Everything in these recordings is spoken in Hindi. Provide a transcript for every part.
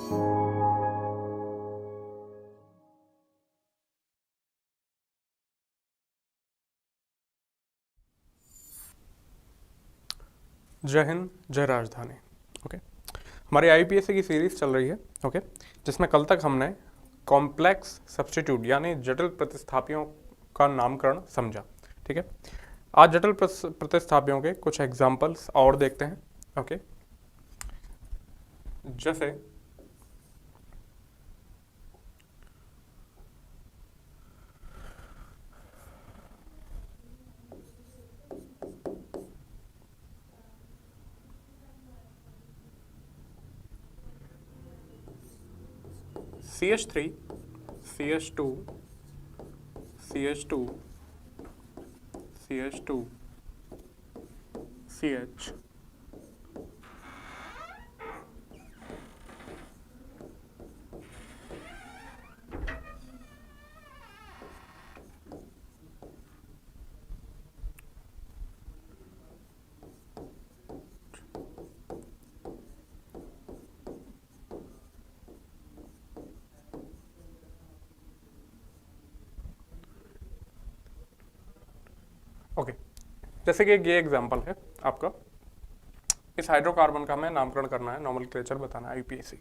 जय हिंद, जय राजधानी। ओके, हमारी आईपीएससी की सीरीज चल रही है। ओके, जिसमें कल तक हमने कॉम्प्लेक्स सब्स्टिट्यूट यानी जटिल प्रतिस्थापियों का नामकरण समझा। ठीक है, आज जटिल प्रतिस्थापियों के कुछ एग्जाम्पल्स और देखते हैं। ओके, जैसे CH3 CH2 CH2 CH2 CH okay, जैसे कि ये एग्जांपल है आपका, इस हाइड्रोकार्बन का हमें नामकरण करना है, नोमेनक्लेचर बताना है आईपीएससी।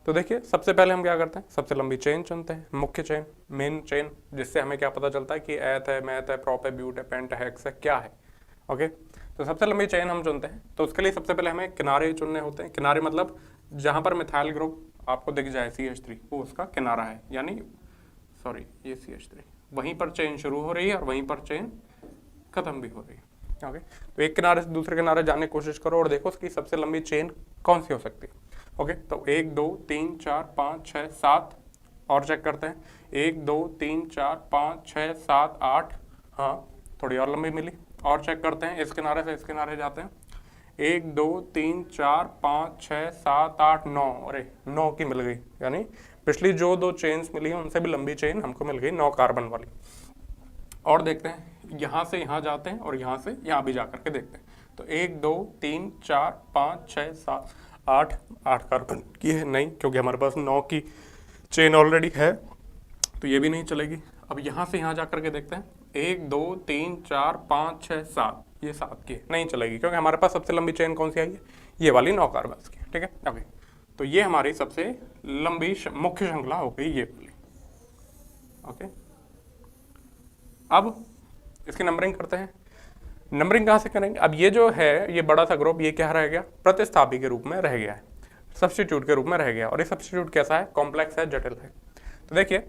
तो देखिए, सबसे पहले हम क्या करते हैं, सबसे लंबी चेन चुनते हैं, मुख्य चेन, मेन चेन, जिससे हमें क्या पता चलता है कि एथ है, मैथ है, प्रोप है, ब्यूट है, पेंट है, हेक्स है, क्या है। ओके, तो सबसे लंबी चेन हम चुनते हैं। तो उसके लिए सबसे पहले हमें किनारे चुनने होते हैं। किनारे मतलब जहाँ पर मिथाइल ग्रुप आपको दिख जाए CH3, वो उसका किनारा है, यानी सॉरी ये CH3, वहीं पर चेन शुरू हो रही है और वहीं पर चेन खत्म भी हो रही है। ओके, तो एक किनारे से दूसरे किनारे जाने की कोशिश करो और देखो उसकी सबसे लंबी चेन कौन सी हो सकती है। ओके, तो 1 2 3 4 5 6 7 और चेक करते हैं। 1 2 3 4 5 6 7 8, हाँ थोड़ी और लंबी मिली। और चेक करते हैं, इस किनारे से इस किनारे जाते हैं। 1 2 3 4 5 6 7 8 9, अरे 9 की मिल गई, यानी पिछली जो 2 चेन्स मिली हैं उनसे भी लंबी चेन हमको मिल गई 9 कार्बन वाली। और देखते हैं, यहाँ से यहाँ जाते हैं और यहाँ से यहाँ भी जा करके देखते हैं। तो 1 2 3 4 5 6 7 8 कार्बन की है नहीं, क्योंकि हमारे पास 9 की चेन ऑलरेडी है, तो ये भी नहीं चलेगी। अब यहाँ से यहाँ जा करके देखते हैं। 1 2 3 4 5 6 7, ये 7 की है, नहीं चलेगी, क्योंकि हमारे पास सबसे लंबी चेन कौन सी आई है, ये वाली 9 कार्बन की। ठीक है, ओके, तो ये हमारी सबसे लंबी मुख्य श्रृंखला हो गई, ये वाली। ओके, अब इसकी नंबरिंग करते हैं। नंबरिंग कहाँ से करेंगे? अब ये जो है, ये बड़ा सा ग्रुप, ये क्या रह गया, प्रतिस्थापी के रूप में रह गया है, सब्स्टिट्यूट के रूप में रह गया। और ये सब्स्टिट्यूट कैसा है, कॉम्प्लेक्स है, जटिल है। तो देखिए,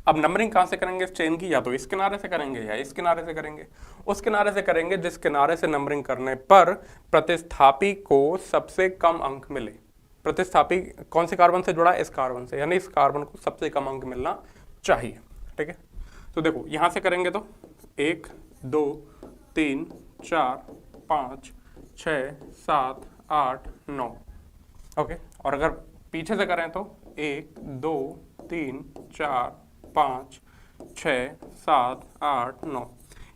अब नंबरिंग कहाँ से करेंगे इस चेन की, या तो इस किनारे से करेंगे या इस किनारे से करेंगे। उस किनारे से करेंगे जिस किनारे से नंबरिंग करने पर प्रतिस्थापी को सबसे कम अंक मिले। प्रतिस्थापी कौन से कार्बन से जुड़ा है, इस कार्बन से, यानी इस कार्बन को सबसे कम अंक मिलना चाहिए। ठीक है, तो देखो यहाँ से करेंगे तो 1 2 3 4 5 6 7 8 9। ओके, और अगर पीछे से करें तो 1 2 3 4 5 6 7 8 9,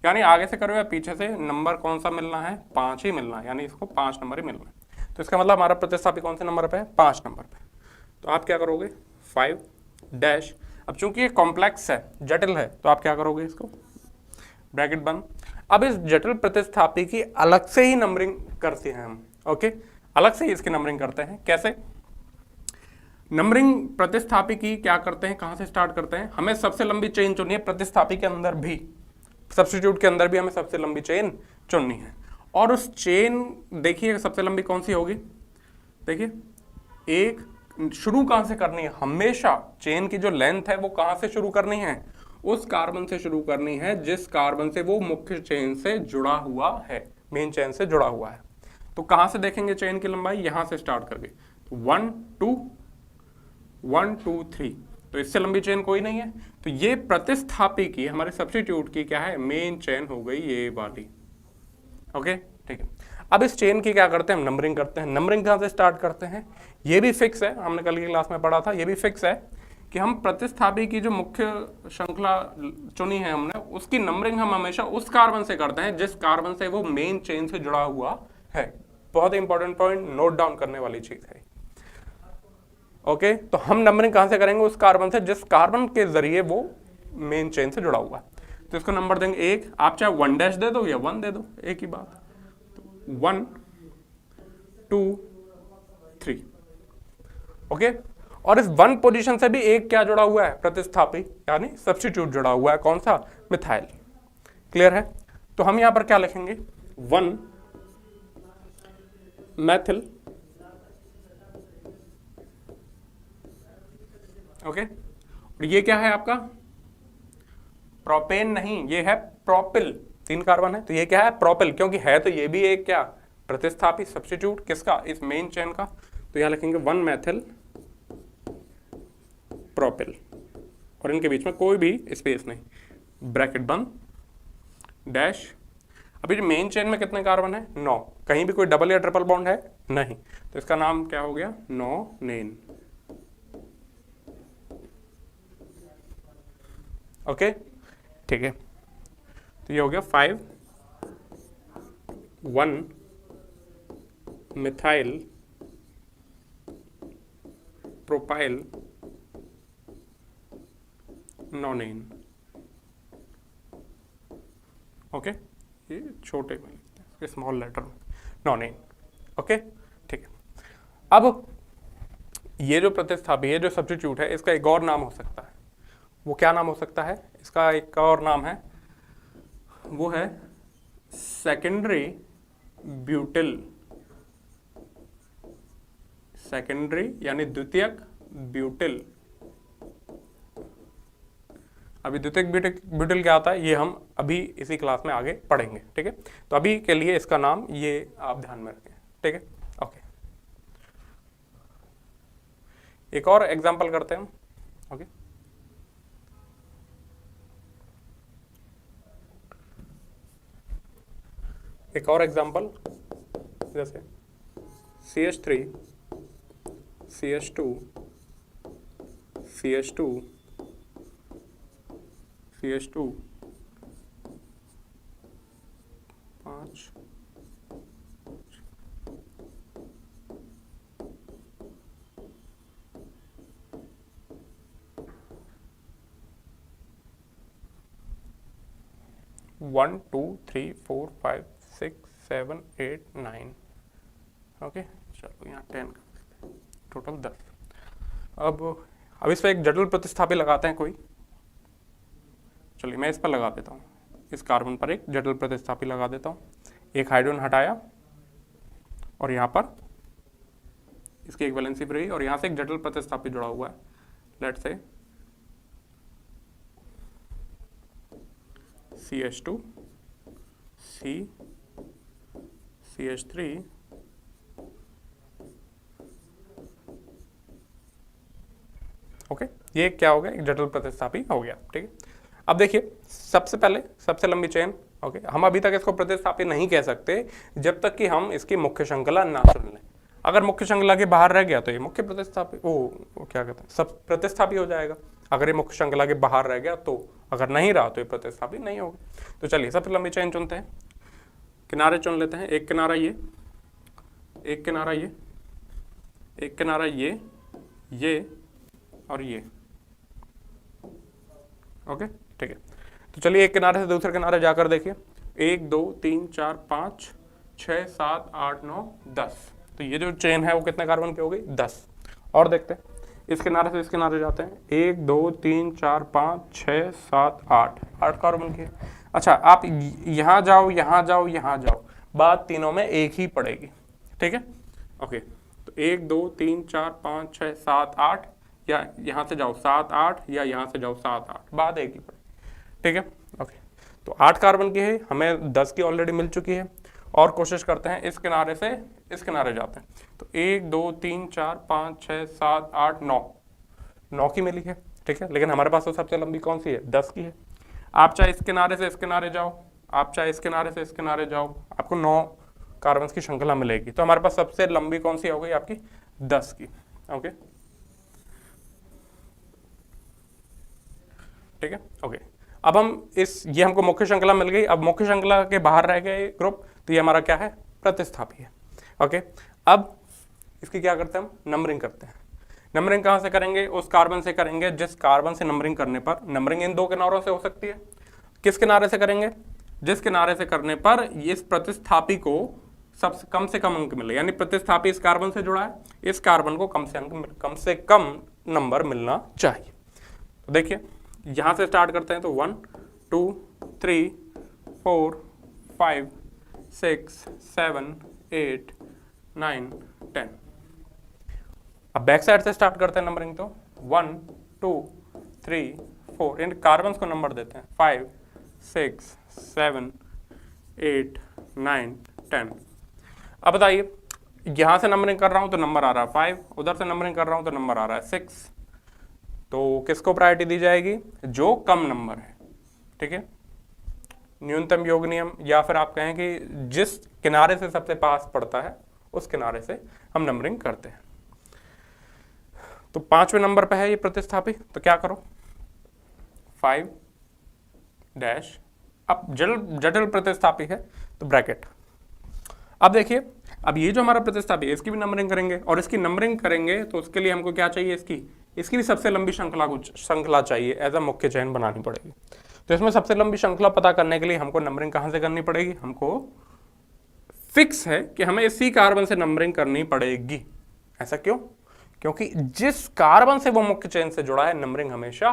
यानी आगे से करो या पीछे से, नंबर कौन सा मिलना है, 5 ही मिलना है, यानी इसको 5 नंबर ही मिलना है। तो इसका मतलब हमारा प्रतिस्थापी कौन से नंबर पे है, 5 नंबर पे। तो आप क्या करोगे, 5 डैश, अब चूंकि ये कॉम्प्लेक्स है, जटिल है, तो आप क्या करोगे, इसको ब्रैकेट बंद। अब इस जटिल प्रतिस्थापी की अलग से ही नंबरिंग करते हैं हम। ओके, अलग से ही इसकी नंबरिंग करते हैं। कैसे नंबरिंग प्रतिस्थापी की क्या करते हैं, कहां से स्टार्ट करते हैं, हमें सबसे लंबी चेन चुननी है प्रतिस्थापी के अंदर भी, सब्स्टिट्यूट के अंदर भी हमें सबसे लंबी चेन चुननी है। और उस चेन देखिए सबसे लंबी कौन सी होगी, देखिए एक शुरू कहां से करनी है, हमेशा चेन की जो लेंथ है वो कहां से शुरू करनी है, उस कार्बन से शुरू करनी है जिस कार्बन से वो मुख्य चेन से जुड़ा हुआ है, मेन चेन से जुड़ा हुआ है। तो कहां से देखेंगे चेन की लंबाई, यहां से स्टार्ट करके 1 2 1 2 3, तो इससे लंबी चेन कोई नहीं है। तो ये प्रतिस्थापी की, हमारे सब्स्टिट्यूट की क्या है, मेन चेन हो गई ये वाली। ओके, ठीक है। अब इस चेन की क्या करते हैं, हम नंबरिंग करते हैं। नंबरिंग कहां से स्टार्ट करते हैं, ये भी फिक्स है, हमने कल की क्लास में पढ़ा था, ये भी फिक्स है कि हम प्रतिस्थापी की जो मुख्य श्रृंखला चुनी है हमने, उसकी नंबरिंग हम हमेशा उस कार्बन से करते हैं जिस कार्बन से वो मेन चेन से जुड़ा हुआ है। बहुत इंपॉर्टेंट पॉइंट, नोट डाउन करने वाली चीज है। ओके, तो हम नंबरिंग कहाँ से करेंगे? उस कार्बन से जिस कार्बन के जरिए वो मेन चेन से जुड़ा हुआ है। तो इसको नंबर देंगे 1, आप चाहे 1 डैश दे दो या 1 दे दो, एक ही बात। 1 2 3, ओके। और इस 1 पोजीशन से भी एक क्या जुड़ा हुआ है? प्रतिस्थापी यानी सब्स्टिट्यूट जुड़ा हुआ है। कौन सा? मिथाइल। क्लियर है? तो हम यहां पर क्या लिखेंगे? 1 मैथिल, ओके। और ये क्या है आपका? प्रोपेन नहीं, ये है प्रोपिल। 3 कार्बन है तो ये क्या है? प्रोपिल, क्योंकि है तो ये भी एक क्या? प्रतिस्थापी, सब्स्टिट्यूट किसका? इस मेन चेन का। तो यहां लिखेंगे 1 मैथिल प्रोपिल, और इनके बीच में कोई भी स्पेस नहीं, ब्रैकेट बंद, डैश। अभी जो मेन चेन में कितने कार्बन है? 9। कहीं भी कोई डबल या ट्रिपल बॉन्ड है? नहीं। तो इसका नाम क्या हो गया? नॉनेन। ओके, ठीक है। तो ये हो गया 5 1 मिथाइल प्रोपाइल नॉनेन। ओके, ये छोटे में लिखते हैं, स्मॉल लेटर में, नॉनेन। ओके, ठीक है। अब ये जो प्रतिस्थापी है, जो सब्स्टिट्यूट है, इसका एक और नाम हो सकता है। वो क्या नाम हो सकता है? इसका एक और नाम है, वो है सेकेंडरी ब्यूटिल। सेकेंडरी यानी द्वितीयक ब्यूटिल। अभी द्वितीयक ब्यूटिल क्या होता है ये हम अभी इसी क्लास में आगे पढ़ेंगे, ठीक है। तो अभी के लिए इसका नाम ये आप ध्यान में रखें, ठीक है। ओके, एक और एग्जांपल करते हैं हम। ओके, एक और एग्जांपल, जैसे CH3 CH2 CH2 CH2 5 1 2 3 4 5 6 7 8 9। Okay, चलो यहाँ 10 कर देते हैं, टोटल 10। अब इस पर एक जटिल प्रतिस्थापी लगाते हैं कोई। चलिए मैं इस पर लगा देता हूँ, इस कार्बन पर एक जटिल प्रतिस्थापी लगा देता हूँ। एक हाइड्रोजन हटाया और यहाँ पर इसकी एक वैलेंसी फ्री और यहाँ से एक जटिल प्रतिस्थापी जुड़ा हुआ है। Let's say CH2 CH3 okay, ये क्या हो गया? एक जटिल प्रतिस्थापी हो गया, ठीक है। अब देखिए, सबसे पहले सबसे लंबी चेन, ओके, हम अभी तक इसको प्रतिस्थापी नहीं कह सकते जब तक कि हम इसकी मुख्य श्रृंखला ना चुन लें। अगर मुख्य श्रृंखला के बाहर रह गया तो ये मुख्य प्रतिस्थापी वो क्या कहते हैं, सब प्रतिस्थापी हो जाएगा। अगर ये मुख्य श्रृंखला के बाहर रह गया तो, अगर नहीं रहा तो ये प्रतिस्थापी नहीं होगा। तो चलिए सबसे लंबी चेन चुनते हैं, किनारे चुन लेते हैं। एक किनारा ये, एक किनारा ये, एक किनारा ये और ये। ओके, ठीक है। तो चलिए एक किनारे से दूसरे किनारे जाकर देखिए, 1 2 3 4 5 6 7 8 9 10। तो ये जो चेन है वो कितने कार्बन की हो गई? 10। और देखते हैं, इस किनारे से इस किनारे जाते हैं, 1 2 3 4 5 6 7 8 कार्बन की है। अच्छा, आप यहाँ जाओ, यहाँ जाओ, यहाँ जाओ, बात तीनों में एक ही पड़ेगी, ठीक है। ओके, तो 1 2 3 4 5 6 7 8, या यहाँ से जाओ 7 8, या यहाँ से जाओ 7 8, बात एक ही पड़ेगी, ठीक है। ओके, तो 8 कार्बन की है, हमें 10 की ऑलरेडी मिल चुकी है। और कोशिश करते हैं, इस किनारे से इस किनारे जाते हैं, तो 1 2 3 4 5 6 7 8 9 की मिली है, ठीक है। लेकिन हमारे पास तो सबसे लंबी कौन सी है? 10 की है। आप चाहे इस किनारे से इस किनारे जाओ, आप चाहे इस किनारे से इस किनारे जाओ, आपको 9 कार्बन की श्रृंखला मिलेगी। तो हमारे पास सबसे लंबी कौन सी हो गई? आपकी 10 की। ओके, ठीक है। ओके, अब हम ये हमको मुख्य श्रृंखला मिल गई। अब मुख्य श्रृंखला के बाहर रह गए ग्रुप, तो ये हमारा क्या है? प्रतिस्थापी है। ओके, अब इसकी क्या करते हैं हम? नंबरिंग करते हैं। नंबरिंग कहाँ से करेंगे? उस कार्बन से करेंगे जिस कार्बन से नंबरिंग करने पर, नंबरिंग इन दो किनारों से हो सकती है। किस किनारे से करेंगे? जिस किनारे से करने पर इस प्रतिस्थापी को सबसे कम से कम अंक मिले, यानी प्रतिस्थापी इस कार्बन से जुड़ा है, इस कार्बन को कम से कम नंबर मिलना चाहिए। तो देखिए यहां से स्टार्ट करते हैं, तो 1 2 3 4 5 6 7 8 9 10। अब बैक साइड से स्टार्ट करते हैं नंबरिंग, तो 1 2 3 4, इन कार्बन को नंबर देते हैं 5 6 7 8 9 10। अब बताइए, यहां से नंबरिंग कर रहा हूं तो नंबर आ रहा है 5, उधर से नंबरिंग कर रहा हूं तो नंबर आ रहा है 6। तो किसको प्रायोरिटी दी जाएगी? जो कम नंबर है, ठीक है। न्यूनतम योग नियम, या फिर आप कहें कि जिस किनारे से सबसे पास पड़ता है उस किनारे से हम नंबरिंग करते हैं। तो 5वें नंबर पे है ये प्रतिस्थापी, तो क्या करो 5 डैश, अब जटिल प्रतिस्थापी है तो ब्रैकेट। अब देखिए, अब ये जो हमारा प्रतिस्थापी है इसकी भी नंबरिंग करेंगे, और इसकी नंबरिंग करेंगे तो उसके लिए हमको क्या चाहिए? इसकी भी सबसे लंबी श्रृंखला चाहिए, एज अ मुख्य चयन बनानी पड़ेगी। तो इसमें सबसे लंबी श्रृंखला पता करने के लिए हमको नंबरिंग कहां से करनी पड़ेगी? हमको फिक्स है कि हमें इसी कार्बन से नंबरिंग करनी पड़ेगी। ऐसा क्यों? क्योंकि जिस कार्बन से वो मुख्य चयन से जुड़ा है, नंबरिंग हमेशा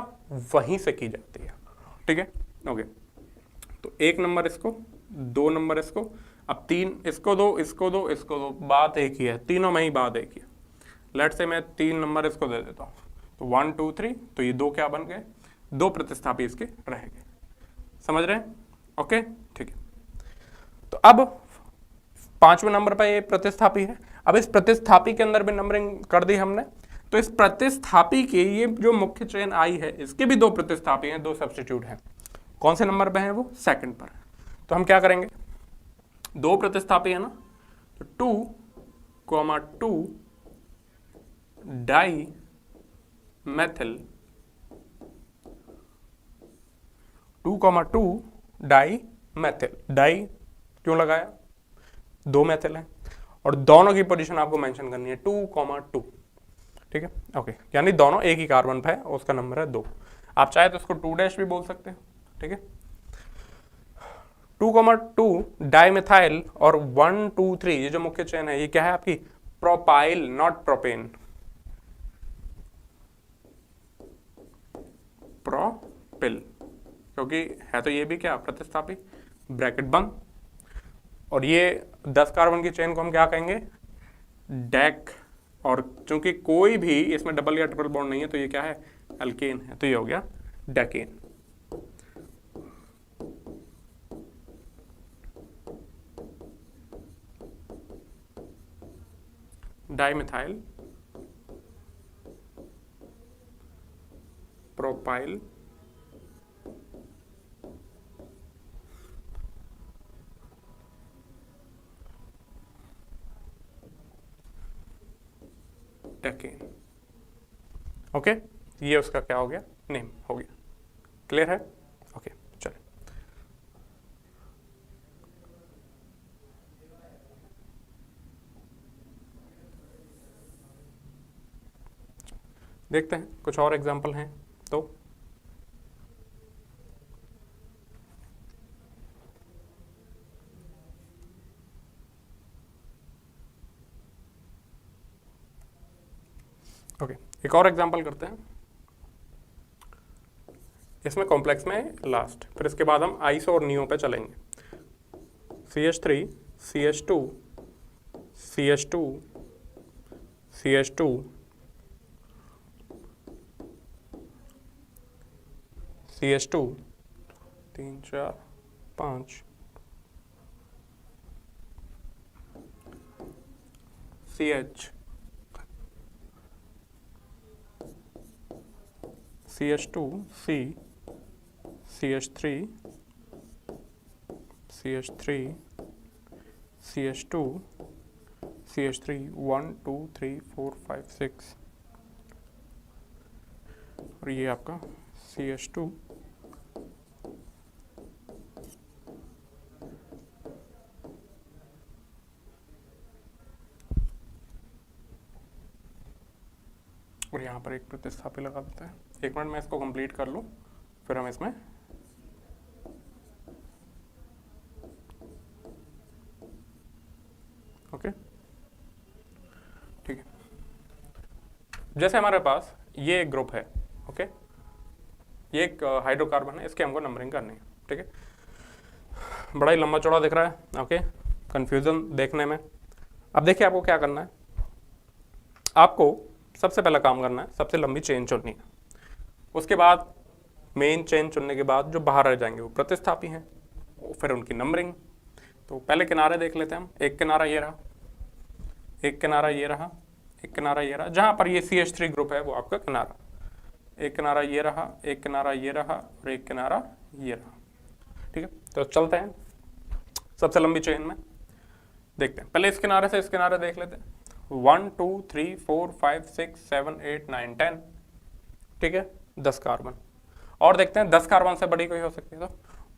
वहीं से की जाती है, ठीक है। ओके, तो 1 नंबर इसको, 2 नंबर इसको, अब 3 इसको दो, इसको दो, इसको दो, बात एक ही है, तीनों में ही बात एक ही है। लेट से मैं 3 नंबर इसको दे देता हूँ, तो 1 2 3, तो ये 2 क्या बन गए? 2 प्रतिस्थापी इसके रह गए। समझ रहे हैं? ओके, ठीक है। तो अब 5वें नंबर पर ये प्रतिस्थापी है। अब इस प्रतिस्थापी के अंदर भी नंबरिंग कर दी हमने, तो इस प्रतिस्थापी के ये जो मुख्य चयन आई है, इसके भी 2 प्रतिस्थापी हैं, 2 सब्स्टिट्यूट हैं। कौन से नंबर पे हैं वो? सेकंड पर। तो हम क्या करेंगे, 2 प्रतिस्थापी है ना, तो 2,2 di methyl, 2,2 di methyl. Di क्यों लगाया? 2 मेथिल है, और दोनों की पोजीशन आपको मेंशन करनी है 2,2, ठीक है। ओके, यानी दोनों एक ही कार्बन पे है, उसका नंबर है 2। आप चाहे तो इसको 2 डैश भी बोल सकते हैं, ठीक है। 2,2 डाइमेथाइल और 1 2 3, ये जो मुख्य चेन है ये क्या है आपकी? प्रोपाइल, नॉट प्रोपेन, प्रोपिल, क्योंकि है तो ये भी क्या? प्रतिस्थापी। ब्रैकेट बंद, और ये 10 कार्बन की चेन को हम क्या कहेंगे? डैक। और चूंकि कोई भी इसमें डबल या ट्रिपल बॉन्ड नहीं है, तो ये क्या है? अल्केन है, तो ये हो गया decane. Dimethyl propyl decane. Okay, ये उसका क्या हो गया? नेम हो गया। क्लियर है? ओके, चलिए देखते हैं कुछ और एग्जाम्पल हैं तो। ओके, एक और एग्जाम्पल करते हैं। इसमें कॉम्प्लेक्स में लास्ट, फिर इसके बाद हम आइसो और नियो पे चलेंगे। CH3 CH2 CH2 CH2 CH2, 3 4 5, CH CH2 C CH3 CH3 CH2 CH3, 1 2 3 4 5 6, और ये आपका CH2 और यहाँ पर एक प्रतिस्थापी लगा देते हैं। 1 मिनट में इसको कंप्लीट कर लूँ, फिर हम इसमें ओके ठीक है। जैसे हमारे पास ये एक ग्रुप है, ओके, ये एक हाइड्रोकार्बन है, इसके हमको नंबरिंग करनी है, ठीक है। बड़ा ही लंबा चौड़ा दिख रहा है, ओके, कंफ्यूजन देखने में। अब देखिए आपको क्या करना है, आपको सबसे पहला काम करना है, सबसे लंबी चेन चुननी है। उसके बाद मेन चेन चुनने के बाद जो बाहर रह जाएंगे वो प्रतिस्थापी हैं, फिर उनकी नंबरिंग। तो पहले किनारे देख लेते हैं हम। एक किनारा ये रहा, एक किनारा ये रहा, एक किनारा ये रहा, जहां पर ये CH3 ग्रुप है वो आपका किनारा। एक किनारा ये रहा, एक किनारा ये रहा और एक किनारा ये रहा, ठीक है। तो चलते हैं सबसे लंबी चेन में, देखते हैं। पहले इस किनारे से इस किनारे देख लेते हैं। 1 2 3 4 5 6 7 8 9 10, ठीक है, 10 कार्बन। और देखते हैं 10 कार्बन से बड़ी कोई हो सकती है, तो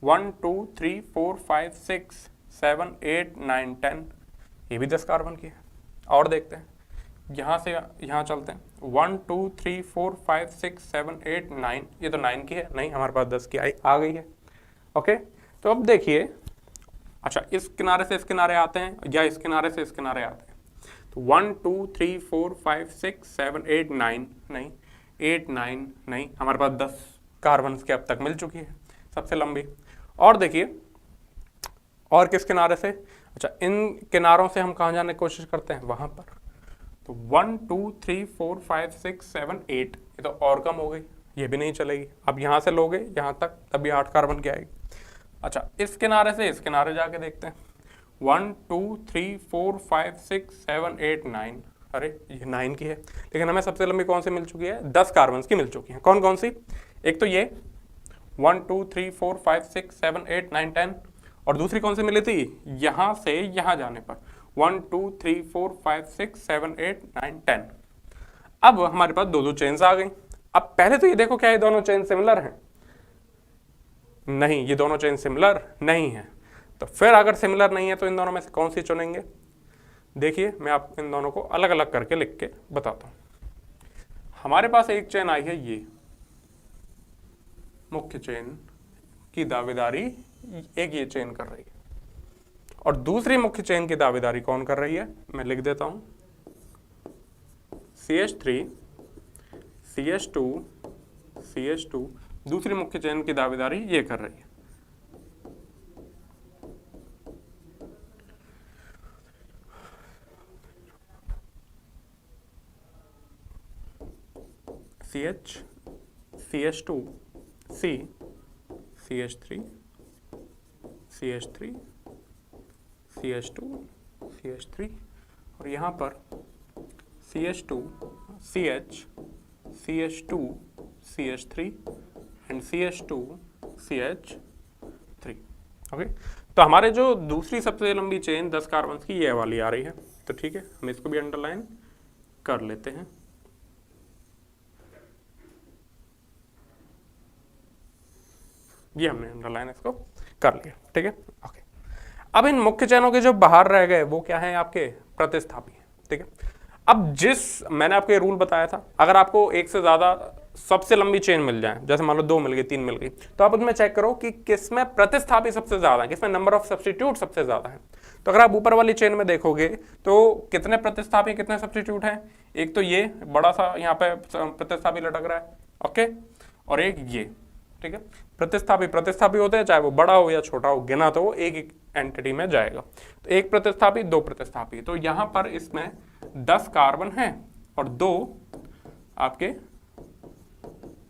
1 2 3 4 5 6 7 8 9 10, ये भी 10 कार्बन की है। और देखते हैं, यहाँ से यहाँ चलते हैं। 1 2 3 4 5 6 7 8 9, ये तो 9 की है, नहीं हमारे पास 10 की आ गई है, ओके। तो अब देखिए, अच्छा इस किनारे से इस किनारे आते हैं या इस किनारे से इस किनारे आते हैं, तो 1 2 3 4 5 6 7 8 9, नहीं 8 9, नहीं हमारे पास 10 कार्बन की अब तक मिल चुकी है, सबसे लंबी। और देखिए, और किस किनारे से, अच्छा इन किनारों से हम कहाँ जाने की कोशिश करते हैं, वहां पर। तो 1 2 3 4 5 6 7 8, ये तो और कम हो गई, ये भी नहीं चलेगी। अब यहाँ से लोगे यहाँ तक, तभी 8 कार्बन की आएगी। अच्छा इस किनारे से इस किनारे जाके देखते हैं। 1 2 3 4 5 6 7 8 9, अरे ये 9 की है, लेकिन हमें सबसे लंबी कौन सी मिल चुकी है, 10 कार्बन की मिल चुकी है। कौन कौन सी, एक तो ये 1 2 3 4 5 6 7 8 9 10, और दूसरी कौन सी मिली थी, यहां से यहां जाने पर 1 2 3 4 5 6 7 8 9 10। अब हमारे पास दो चेन्स आ गई। अब पहले तो ये देखो क्या ये दोनों चेन सिमिलर हैं, नहीं ये दोनों चेन सिमिलर नहीं है। तो फिर अगर सिमिलर नहीं है तो इन दोनों में से कौन सी चुनेंगे। देखिए मैं आपको इन दोनों को अलग अलग करके लिख के बताता हूं। हमारे पास एक चेन आई है, ये मुख्य चेन की दावेदारी एक ये चेन कर रही है, और दूसरी मुख्य चेन की दावेदारी कौन कर रही है, मैं लिख देता हूं, CH3 CH2 CH2, दूसरी मुख्य चेन की दावेदारी ये कर रही है। CH CH2 C CH3 CH3 CH2 CH3, और यहाँ पर CH2 CH CH2 CH3 and CH2 CH3, okay. तो हमारे जो दूसरी सबसे लंबी चेन 10 कार्बन की ये वाली आ रही है, तो ठीक है हम इसको भी अंडरलाइन कर लेते हैं। ये हमने अंडरलाइन इसको कर लिया, ठीक है, ओके। अब इन मुख्य चेनों के जो बाहर रह गए वो क्या है, आपके प्रतिस्थापी, ठीक है। अब जिस मैंने आपको ये रूल बताया था, अगर आपको एक से ज्यादा सबसे लंबी चेन मिल जाए, जैसे मान लो 2 मिल गई 3 मिल गई, तो आप उसमें चेक करो कि किसमें प्रतिस्थापी सबसे ज्यादा है, किसमें नंबर ऑफ सब्स्टिट्यूट सबसे ज्यादा है। तो अगर आप ऊपर वाली चेन में देखोगे तो कितने प्रतिस्थापी कितने सब्स्टिट्यूट हैं, एक तो ये बड़ा सा यहाँ पे प्रतिस्थापी लटक रहा है, ओके, और एक ये, ठीक है। प्रतिस्थापी होते हैं, चाहे वो बड़ा हो या छोटा हो, गिना तो वो एक एंटिटी में जाएगा। तो एक प्रतिस्थापी 2 प्रतिस्थापी, तो यहां पर इसमें 10 कार्बन हैं और 2 आपके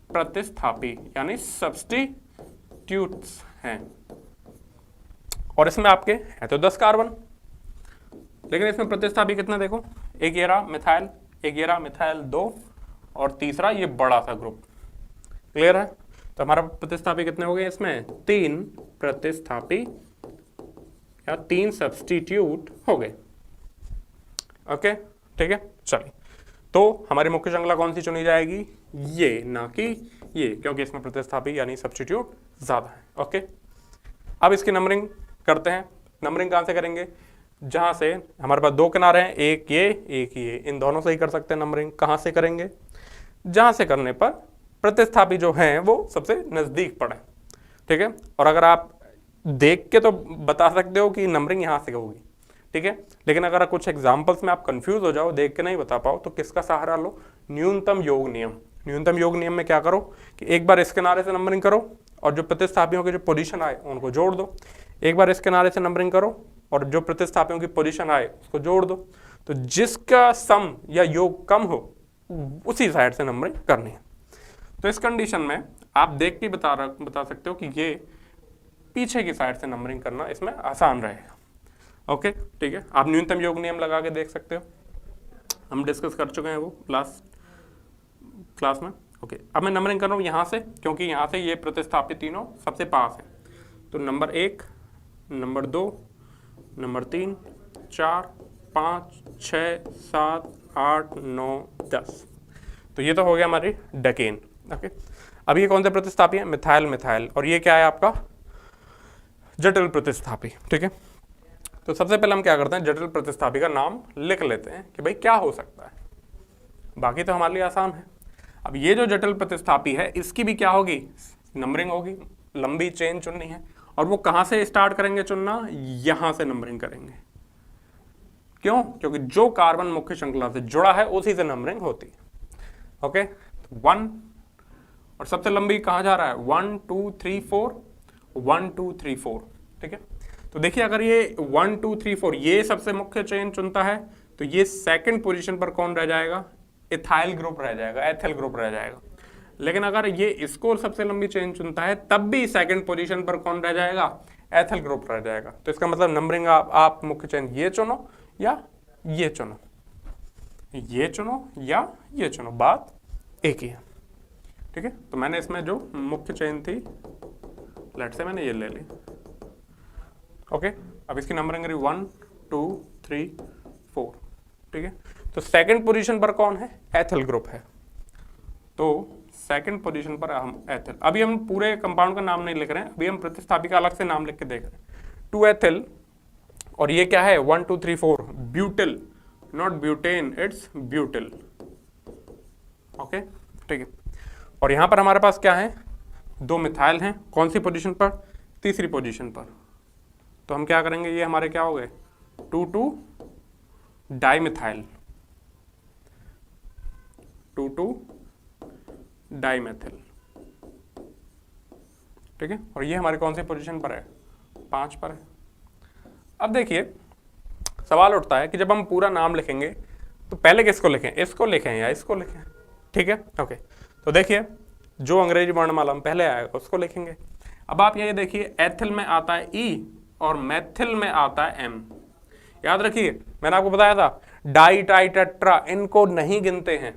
प्रतिस्थापी यानी सब्स्टिट्यूट्स हैं, और इसमें आपके है तो 10 कार्बन, लेकिन इसमें प्रतिस्थापी कितने देखो, एक ये रहा मिथाइल, एक ये रहा मिथाइल 2, और तीसरा ये बड़ा सा ग्रुप, क्लियर है। तो हमारा प्रतिस्थापी कितने हो गए, इसमें 3 प्रतिस्थापी या 3 सब्स्टिट्यूट हो गए, ओके, ठीक है। चलिए, तो हमारी मुख्य श्रृंखला कौन सी चुनी जाएगी, ये, ना कि ये, क्योंकि इसमें प्रतिस्थापी यानी सब्स्टिट्यूट ज्यादा है, ओके। अब इसकी नंबरिंग करते हैं। नंबरिंग कहां से करेंगे, जहां से हमारे पास 2 किनारे हैं, एक ये एक ये, इन दोनों से ही कर सकते हैं नंबरिंग। कहां से करेंगे, जहां से करने पर प्रतिस्थापी जो हैं वो सबसे नजदीक पड़े, ठीक है। और अगर आप देख के तो बता सकते हो कि नंबरिंग यहां से होगी, ठीक है, लेकिन अगर कुछ एग्जांपल्स में आप कंफ्यूज हो जाओ, देख के नहीं बता पाओ, तो किसका सहारा लो, न्यूनतम योग नियम। न्यूनतम योग नियम में क्या करो कि एक बार इस किनारे से नंबरिंग करो और जो प्रतिस्थापियों की जो पोजीशन आए उनको जोड़ दो, एक बार इस किनारे से नंबरिंग करो और जो प्रतिस्थापियों की पोजीशन आए उसको जोड़ दो। तो जिसका सम या योग कम हो उसी साइड से नंबरिंग करनी है। तो इस कंडीशन में आप देख के बता सकते हो कि ये पीछे की साइड से नंबरिंग करना इसमें आसान रहेगा। ओके, ठीक है, आप न्यूनतम योग नियम लगा के देख सकते हो, हम डिस्कस कर चुके हैं वो लास्ट क्लास में। ओके, अब मैं नंबरिंग कर रहा हूँ यहाँ से, क्योंकि यहाँ से ये प्रतिस्थापित तीनों सबसे पास है। तो नंबर 1, नंबर 2, नंबर 3, 4, 5, 6, 7, 8, 9, 10। तो ये तो हो गया हमारी डेकेन। ओके, अब ये कौन से प्रतिस्थापी है, मिथाइल मिथाइल, और ये क्या है आपका जटिल प्रतिस्थापी, ठीक है। तो सबसे पहले हम क्या करते हैं, जटिल प्रतिस्थापी का नाम लिख लेते हैं कि भाई क्या हो सकता है, बाकी तो हमारे लिए आसान है। अब ये जो जटिल प्रतिस्थापी है इसकी भी क्या होगी, नंबरिंग होगी, लंबी चेन चुननी है, और वो कहां से स्टार्ट करेंगे चुनना, यहां से नंबरिंग करेंगे। क्यों, क्योंकि जो कार्बन मुख्य श्रृंखला से जुड़ा है उसी से नंबरिंग होती है। ओके, 1, और सबसे लंबी कहां जा रहा है, 1 2 3 4, 1 2 3 4, ठीक है। तो देखिए अगर ये 1 2 3 4 ये सबसे मुख्य चेन चुनता है तो ये सेकंड पोजीशन पर कौन रह जाएगा, इथाइल ग्रुप रह जाएगा, एथिल ग्रुप रह जाएगा। लेकिन अगर ये इसको सबसे लंबी चेन चुनता है तब भी सेकंड पोजीशन पर कौन रह जाएगा, एथिल ग्रुप रह जाएगा। तो इसका मतलब नंबरिंग आप मुख्य चेन ये चुनो या ये चुनो, ये चुनो या ये चुनो, बात एक ही है, ठीक है। तो मैंने इसमें जो मुख्य चेन थी लेट से मैंने ये ले ली। ओके, अब इसकी नंबरिंग करी 1 2 3 4, ठीक है। तो सेकंड पोजीशन पर कौन है, एथिल ग्रुप है, तो सेकंड पोजीशन पर हम एथिल। अभी हम पूरे कंपाउंड का नाम नहीं लिख रहे हैं, अभी हम प्रतिस्थापी का अलग से नाम लिख के देख रहे हैं। 2 एथिल, और ये क्या है 1 2 3 4, butyl, not butane, it's butyl. Okay, ठीक है। और यहां पर हमारे पास क्या है, 2 मिथाइल हैं, कौन सी पोजीशन पर, तीसरी पोजीशन पर। तो हम क्या करेंगे, ये हमारे क्या हो गए 2 2 डाइमिथाइल, 2 2 डाइमेथिल, ठीक है। और ये हमारी कौन सी पोजीशन पर है, 5 पर है। अब देखिए सवाल उठता है कि जब हम पूरा नाम लिखेंगे तो पहले किसको लिखें, इसको लिखें या इसको लिखें, ठीक है। ओके, तो देखिए जो अंग्रेजी वर्णमाला में पहले आएगा उसको लिखेंगे। अब आप ये देखिए एथिल में आता है ई और मैथिल में आता है एम। याद रखिए मैंने आपको बताया था डाई टाई टेट्रा इनको नहीं गिनते हैं,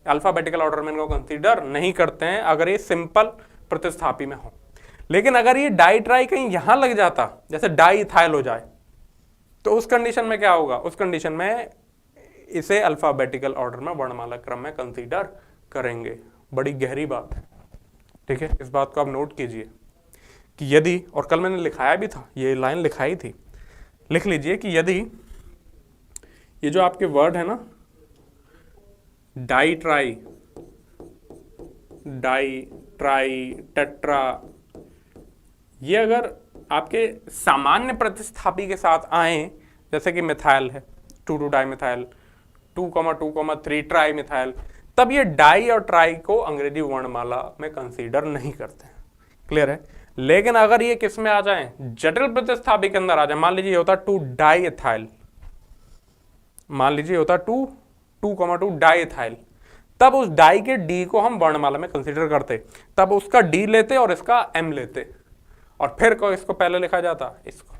अल्फाबेटिकल ऑर्डर में इनको कंसीडर नहीं करते हैं अगर ये सिंपल प्रतिस्थापी में हो। लेकिन अगर ये डाई ट्राई कहीं यहां लग जाता, जैसे डाई इथाइल हो जाए, तो उस कंडीशन में क्या होगा, उस कंडीशन में इसे अल्फाबेटिकल ऑर्डर में वर्णमाला क्रम में कंसीडर करेंगे। बड़ी गहरी बात है, ठीक है। इस बात को आप नोट कीजिए कि यदि, और कल मैंने लिखाया भी था, ये लाइन लिखाई थी, लिख लीजिए कि यदि ये जो आपके वर्ड है ना di tri, di tri tetra, ये अगर आपके सामान्य प्रतिस्थापी के साथ आए, जैसे कि मिथाइल है 2 2 डाइमिथाइल, 2,2,3 ट्राई मिथाइल, तब ये डाई और ट्राई को अंग्रेजी वर्णमाला में कंसीडर नहीं करते हैं, क्लियर है। लेकिन अगर ये किस में आ जाए, जटिल प्रतिस्थापी के अंदर आ जाए, मान लीजिए होता 2 डाई इथाइल, मान लीजिए होता 2,2 डाई इथाइल, तब उस डाई के डी को हम वर्णमाला में कंसीडर करते, तब उसका डी लेते और इसका एम लेते, और फिर को इसको पहले लिखा जाता इसको।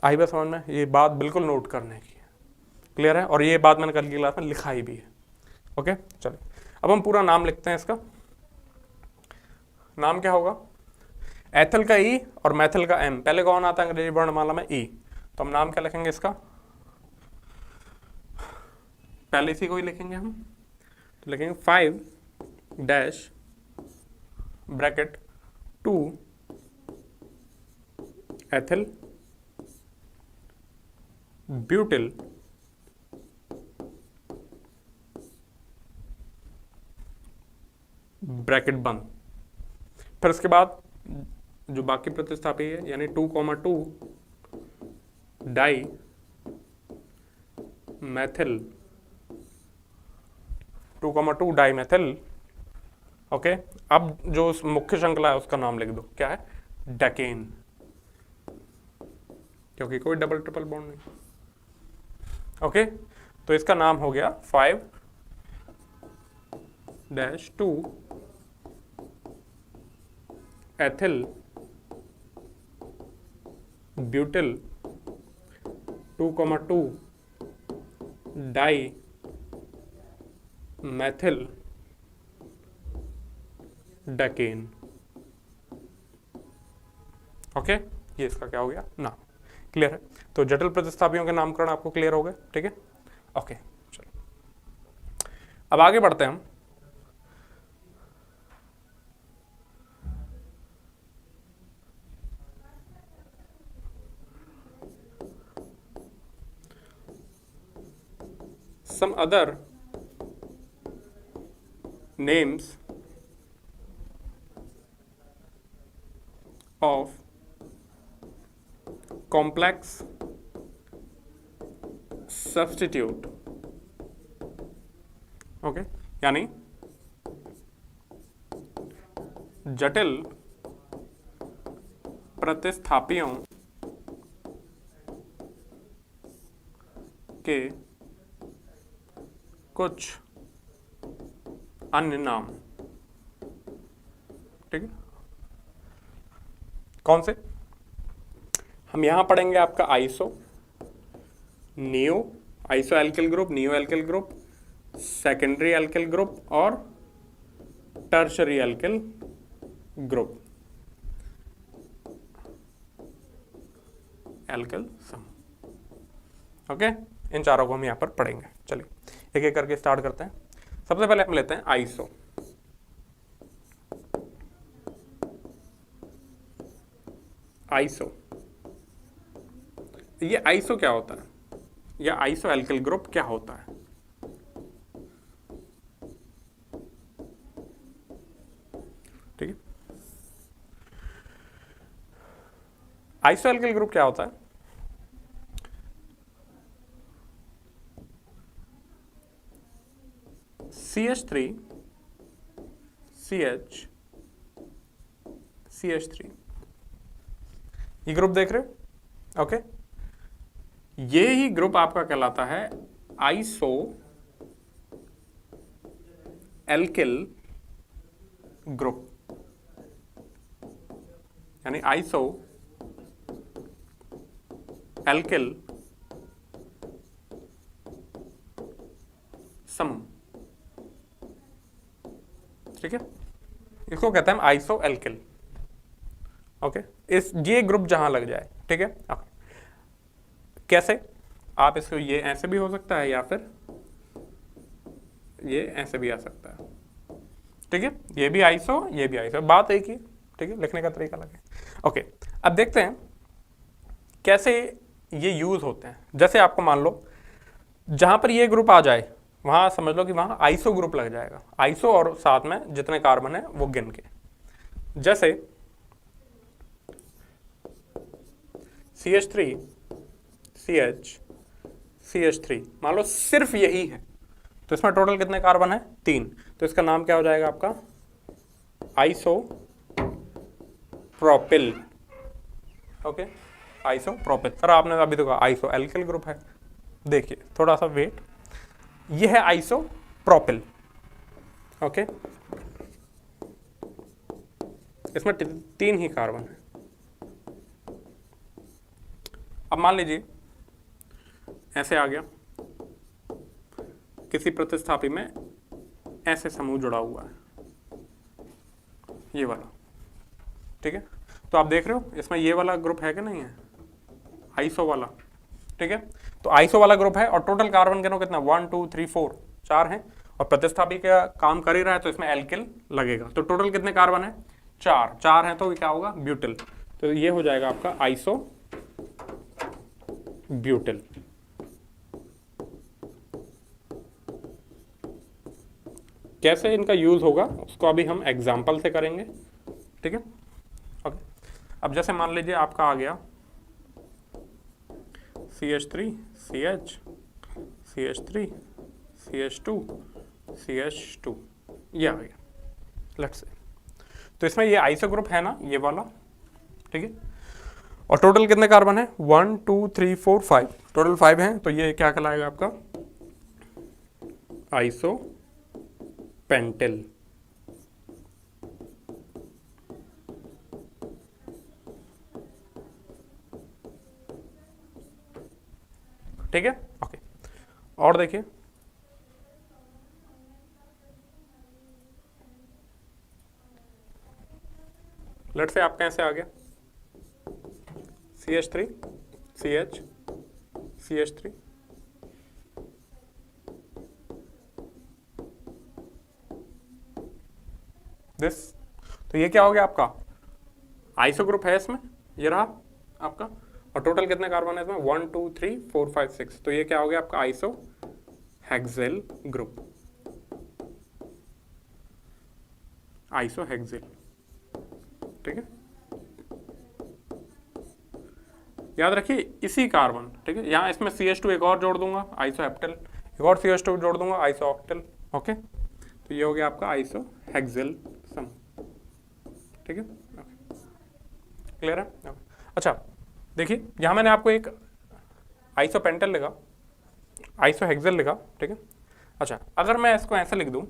आई बात समझ में, ये बात बिल्कुल नोट करने की है, क्लियर है। और ये बात मैंने कल की क्लास में लिखाई भी है। ओके, चलिए अब हम पूरा नाम लिखते हैं। इसका नाम क्या होगा, एथिल का ई और मैथिल का एम, पहले कौन आता है अंग्रेजी वर्णमाला में, ई, तो हम नाम क्या लिखेंगे इसका, पहले इसी को ही लिखेंगे हम, तो लिखेंगे 5 dash bracket 2 ethyl butyl bracket बंद। फिर उसके बाद जो बाकी प्रतिस्थापी है यानी 2,2 di methyl 2,2 di methyl. Okay, अब जो उस मुख्य श्रृंखला है उसका नाम लिख दो, क्या है? डेकेन, क्योंकि कोई डबल ट्रिपल बॉन्ड नहीं। ओके, तो इसका नाम हो गया 5-2 ethyl butyl 2,2 di methyl decane. Okay, ये इसका क्या हो गया? नाम। क्लियर है? तो जटिल प्रतिस्थापियों के नामकरण आपको क्लियर हो गए, ठीक है? ओके, चलो अब आगे बढ़ते हैं हम। Some other names of complex substitute, okay, यानी जटिल प्रतिस्थापियों के कुछ अन्य नाम, ठीक है? कौन से? हम यहां पढ़ेंगे आपका iso, neo, iso alkyl group, neo alkyl group, secondary alkyl group और टर्शरी एल्किल ग्रुप, एल्किल सम। ओके, इन चारों को हम यहां पर पढ़ेंगे। चलिए एक एक करके स्टार्ट करते हैं। सबसे पहले हम लेते हैं आइसो। आइसो, ये आइसो क्या होता है या आइसो एल्किल ग्रुप क्या होता है? ठीक है, आइसो एल्किल ग्रुप क्या होता है? CH3 CH CH3, ये ग्रुप देख रहे हो? ओके, ये ही ग्रुप आपका कहलाता है आइसो एल्किल ग्रुप, यानी आइसो एल्किल सम। ठीक है, इसको कहते हैं आइसो एल्किल। ओके, इस ये ग्रुप जहां लग जाए, ठीक है? ओके, कैसे? आप इसको ये ऐसे भी हो सकता है या फिर ये ऐसे भी आ सकता है, ठीक है? ये भी आइसो, ये भी आइसो, बात एक ही, ठीक है? लिखने का तरीका अलग है। ओके, अब देखते हैं कैसे ये यूज होते हैं। जैसे आपको मान लो जहां पर ये ग्रुप आ जाए वहां समझ लो कि वहां आइसो ग्रुप लग जाएगा, आइसो और साथ में जितने कार्बन है वो गिन के। जैसे CH3 CH CH3 मान लो सिर्फ यही है, तो इसमें टोटल कितने कार्बन है? 3। तो इसका नाम क्या हो जाएगा आपका? Iso propyl. Okay, iso propyl. Sir आपने अभी तो कहा आइसो एल्किल ग्रुप है, देखिए थोड़ा सा वेट, ये है आइसो प्रोपिल। ओके, इसमें 3 ही कार्बन है। अब मान लीजिए ऐसे आ गया, किसी प्रतिस्थापी में ऐसे समूह जुड़ा हुआ है, ये वाला, ठीक है? तो आप देख रहे हो इसमें ये वाला ग्रुप है कि नहीं है? आइसो वाला, ठीक है? तो आइसो वाला ग्रुप है और टोटल कार्बन गिनो कितना? 1 2 3 4, 4 है, और प्रतिस्थापी का काम कर ही रहा है तो इसमें एल्किल लगेगा। तो टोटल कितने कार्बन है? 4। 4 है तो क्या होगा? ब्यूटिल। तो ये हो जाएगा आपका आइसो ब्यूटिल। कैसे इनका यूज़ होगा उसको अभी हम एग्जाम्पल से करेंगे, ठीक है। ओके, अब जैसे मान लीजिए आपका आ गया CH3 CH CH3 CH2 CH2, ये आ गया लेट्स से। तो इसमें ये आइसो ग्रुप है ना, ये वाला, ठीक है। और टोटल कितने कार्बन है? 1 2 3 4 5, टोटल 5 है। तो ये क्या कहलाएगा आपका? आइसो पेंटेल, ठीक है। ओके, और देखिए लेट्स से आपका ऐसे आ गया CH3 CH CH3 दिस, तो ये क्या हो गया आपका? आइसो ग्रुप है इसमें, ये रहा आपका। और टोटल कितने कार्बन है इसमें? 1 2 3 4 5 6, तो ये क्या हो गया आपका? आइसो हेक्सेल ग्रुप, आइसो हेक्सेल, ठीक है। याद रखिए इसी कार्बन, ठीक है। यहाँ इसमें CH2 एक और जोड़ दूंगा, आइसो हेप्टेल, एक और CH2 जोड़ दूंगा, आइसो ऑक्टेल, ओके। तो ये हो गया आपका आइसो हेक्सेल सम, ठीक है। क्लियर है? अच्छा देखिए, यहाँ मैंने आपको एक आइसो पेंटेल लिखा, आइसो हेक्सेल लिखा, ठीक है। अच्छा, अगर मैं इसको ऐसे लिख दूं,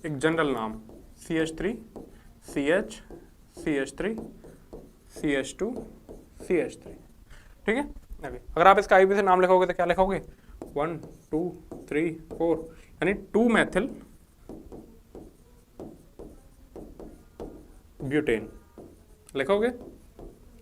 एक जनरल नाम CH3 CH CH3 CH2 CH3, ठीक है। अगर आप इसका IUPAC से नाम लिखोगे तो क्या लिखोगे? 1 2 3 4, यानी 2 मेथिल ब्यूटेन लिखोगे,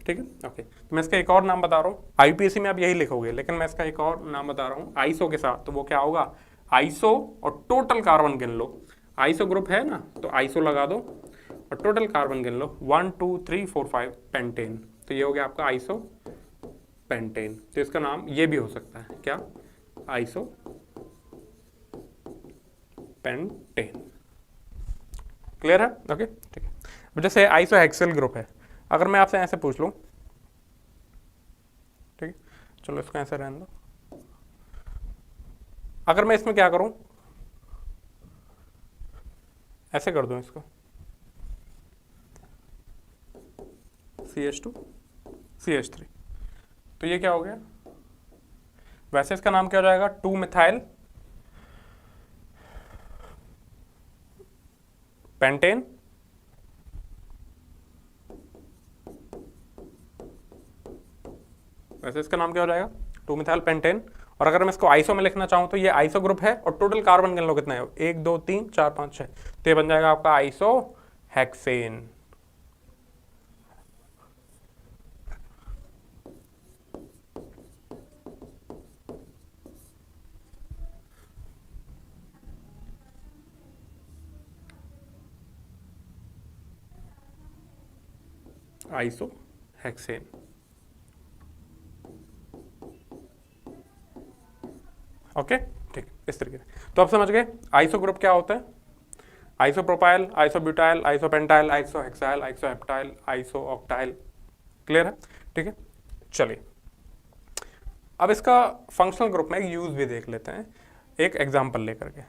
ठीक है। ओके, तो मैं इसका एक और नाम बता रहा हूँ, IUPAC में आप यही लिखोगे, लेकिन मैं इसका एक और नाम बता रहा हूँ आइसो के साथ। तो वो क्या होगा? आइसो और टोटल कार्बन गिन लो, आइसो ग्रुप है ना, तो आइसो लगा दो और टोटल कार्बन गिन लो 1 2 3 4 5 पेंटेन, तो ये हो गया आपका आइसो पेंटेन। तो इसका नाम ये भी हो सकता है क्या? आइसो पेंटेन, क्लियर है? ओके, ठीक है। अब जैसे आइसो हेक्सेल ग्रुप है, अगर मैं आपसे ऐसे पूछ लूं, ठीक है, चलो इसको ऐसे रहने दो, अगर मैं इसमें क्या करूं, ऐसे कर दूं इसको CH2 CH3, तो ये क्या हो गया? वैसे इसका नाम क्या हो जाएगा? 2 मिथाइल पेंटेन, वैसे इसका नाम क्या हो जाएगा? 2 मिथाइल पेंटेन। और अगर मैं इसको आइसो में लिखना चाहूं तो ये आइसो ग्रुप है और टोटल कार्बन गिन लो कितने हैं? 1 2 3 4 5 6, तो ये बन जाएगा आपका iso hexane, iso hexane. Okay, ठीक, इस तरीके से। तो आप समझ गए आइसो ग्रुप क्या होता है? Iso propyl, iso butyl, iso pentyl, iso hexyl, iso heptyl, iso octyl, clear है? ठीक है, चलिए अब इसका फंक्शनल ग्रुप में एक यूज भी देख लेते हैं, एक एग्जांपल लेकर के।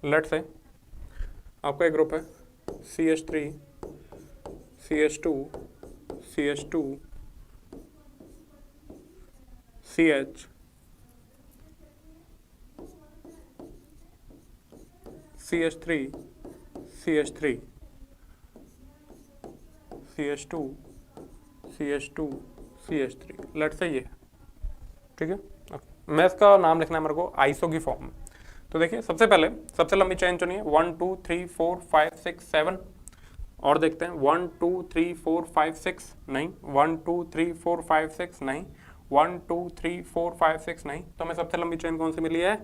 लेट्स से आपका एक ग्रुप है CH3 CH2 CH2 CH CH3 CH3 CH2 CH2 CH3, let's say ये, ठीक है। मैं इसका नाम लिखना है मेरे को आइसो की फॉर्म में। तो देखिए सबसे पहले सबसे लंबी चेन चुनिए, 1 2 3 4 5 6 7, और देखते हैं 1 2 3 4 5 6 नहीं, 1 2 3 4 5 6 नहीं, 1 2 3 4 5 6 नहीं, तो हमें सबसे लंबी चेन कौन सी मिली है?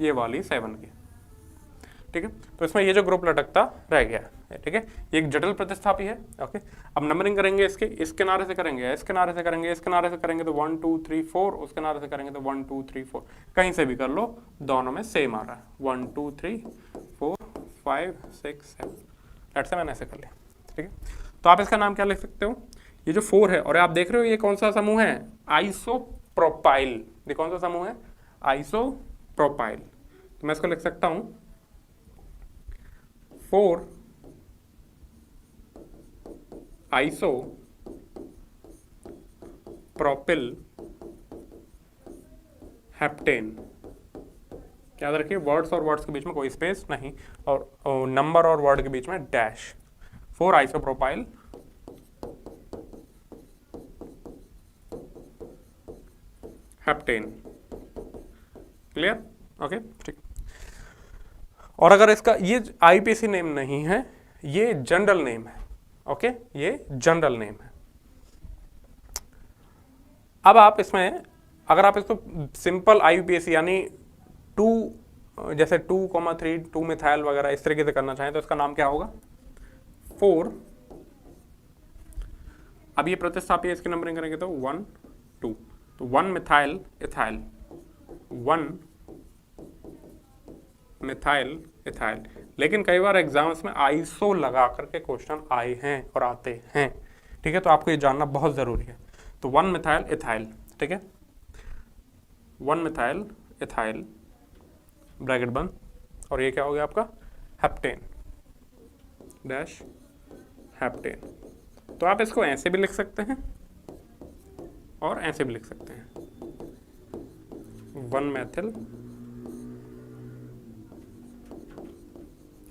ये वाली 7 की, ठीक है। तो इसमें ये जो ग्रुप लटकता रह गया, ठीक है, ये एक जटिल प्रतिस्थापी है। ओके, अब नंबरिंग करेंगे इसके, इस किनारे से करेंगे, इस किनारे से करेंगे, इस किनारे से करेंगे तो 1 2 3 4, उस किनारे से करेंगे तो 1 2 3 4, कहीं से भी कर लो दोनों में सेम आ रहा है 1 2 3 4 5 6 7। लेट्स से मैंने ऐसे कर लिया, ठीक है। तो आप इसका नाम क्या लिख सकते हो, ये जो 4 है, और आप देख रहे हो ये कौन सा समूह है, आइसोप्रोपाइल। ये कौन सा समूह है, आइसोप्रोपाइल। तो मैं इसको लिख सकता हूं 4 आइसोप्रोपिल हेप्टेन। याद रखिए वर्ड्स और वर्ड्स के बीच में कोई स्पेस नहीं, और नंबर और वर्ड के बीच में dash. 4 isopropyl heptane. Clear, okay, ठीक। और अगर इसका ये आईपीसी नेम नहीं है, ये जनरल नेम है। ओके, ये जनरल नेम है। अब आप इसमें अगर आप इसको सिंपल आईपीएसी यानी 2 जैसे 2,3 2 मिथाइल वगैरह इस तरीके से करना चाहें तो इसका नाम क्या होगा 4। अब ये प्रतिस्थापी इसकी नंबरिंग करेंगे तो 1 2, तो 1 मिथाइल इथाइल, 1 मिथाइल इथाइल। लेकिन कई बार एग्जाम्स में आइसो लगा करके क्वेश्चन आए हैं और आते हैं, ठीक है, तो आपको ये जानना बहुत ज़रूरी है। तो 1 मिथाइल इथाइल, ठीक है, 1 मिथाइल इथाइल ब्रैकेट बंद, और ये क्या हो गया आपका हेप्टेन डैश हेप्टेन। तो आप इसको ऐसे भी लिख सकते हैं और ऐसे भी लिख सकते हैं 1 मैथिल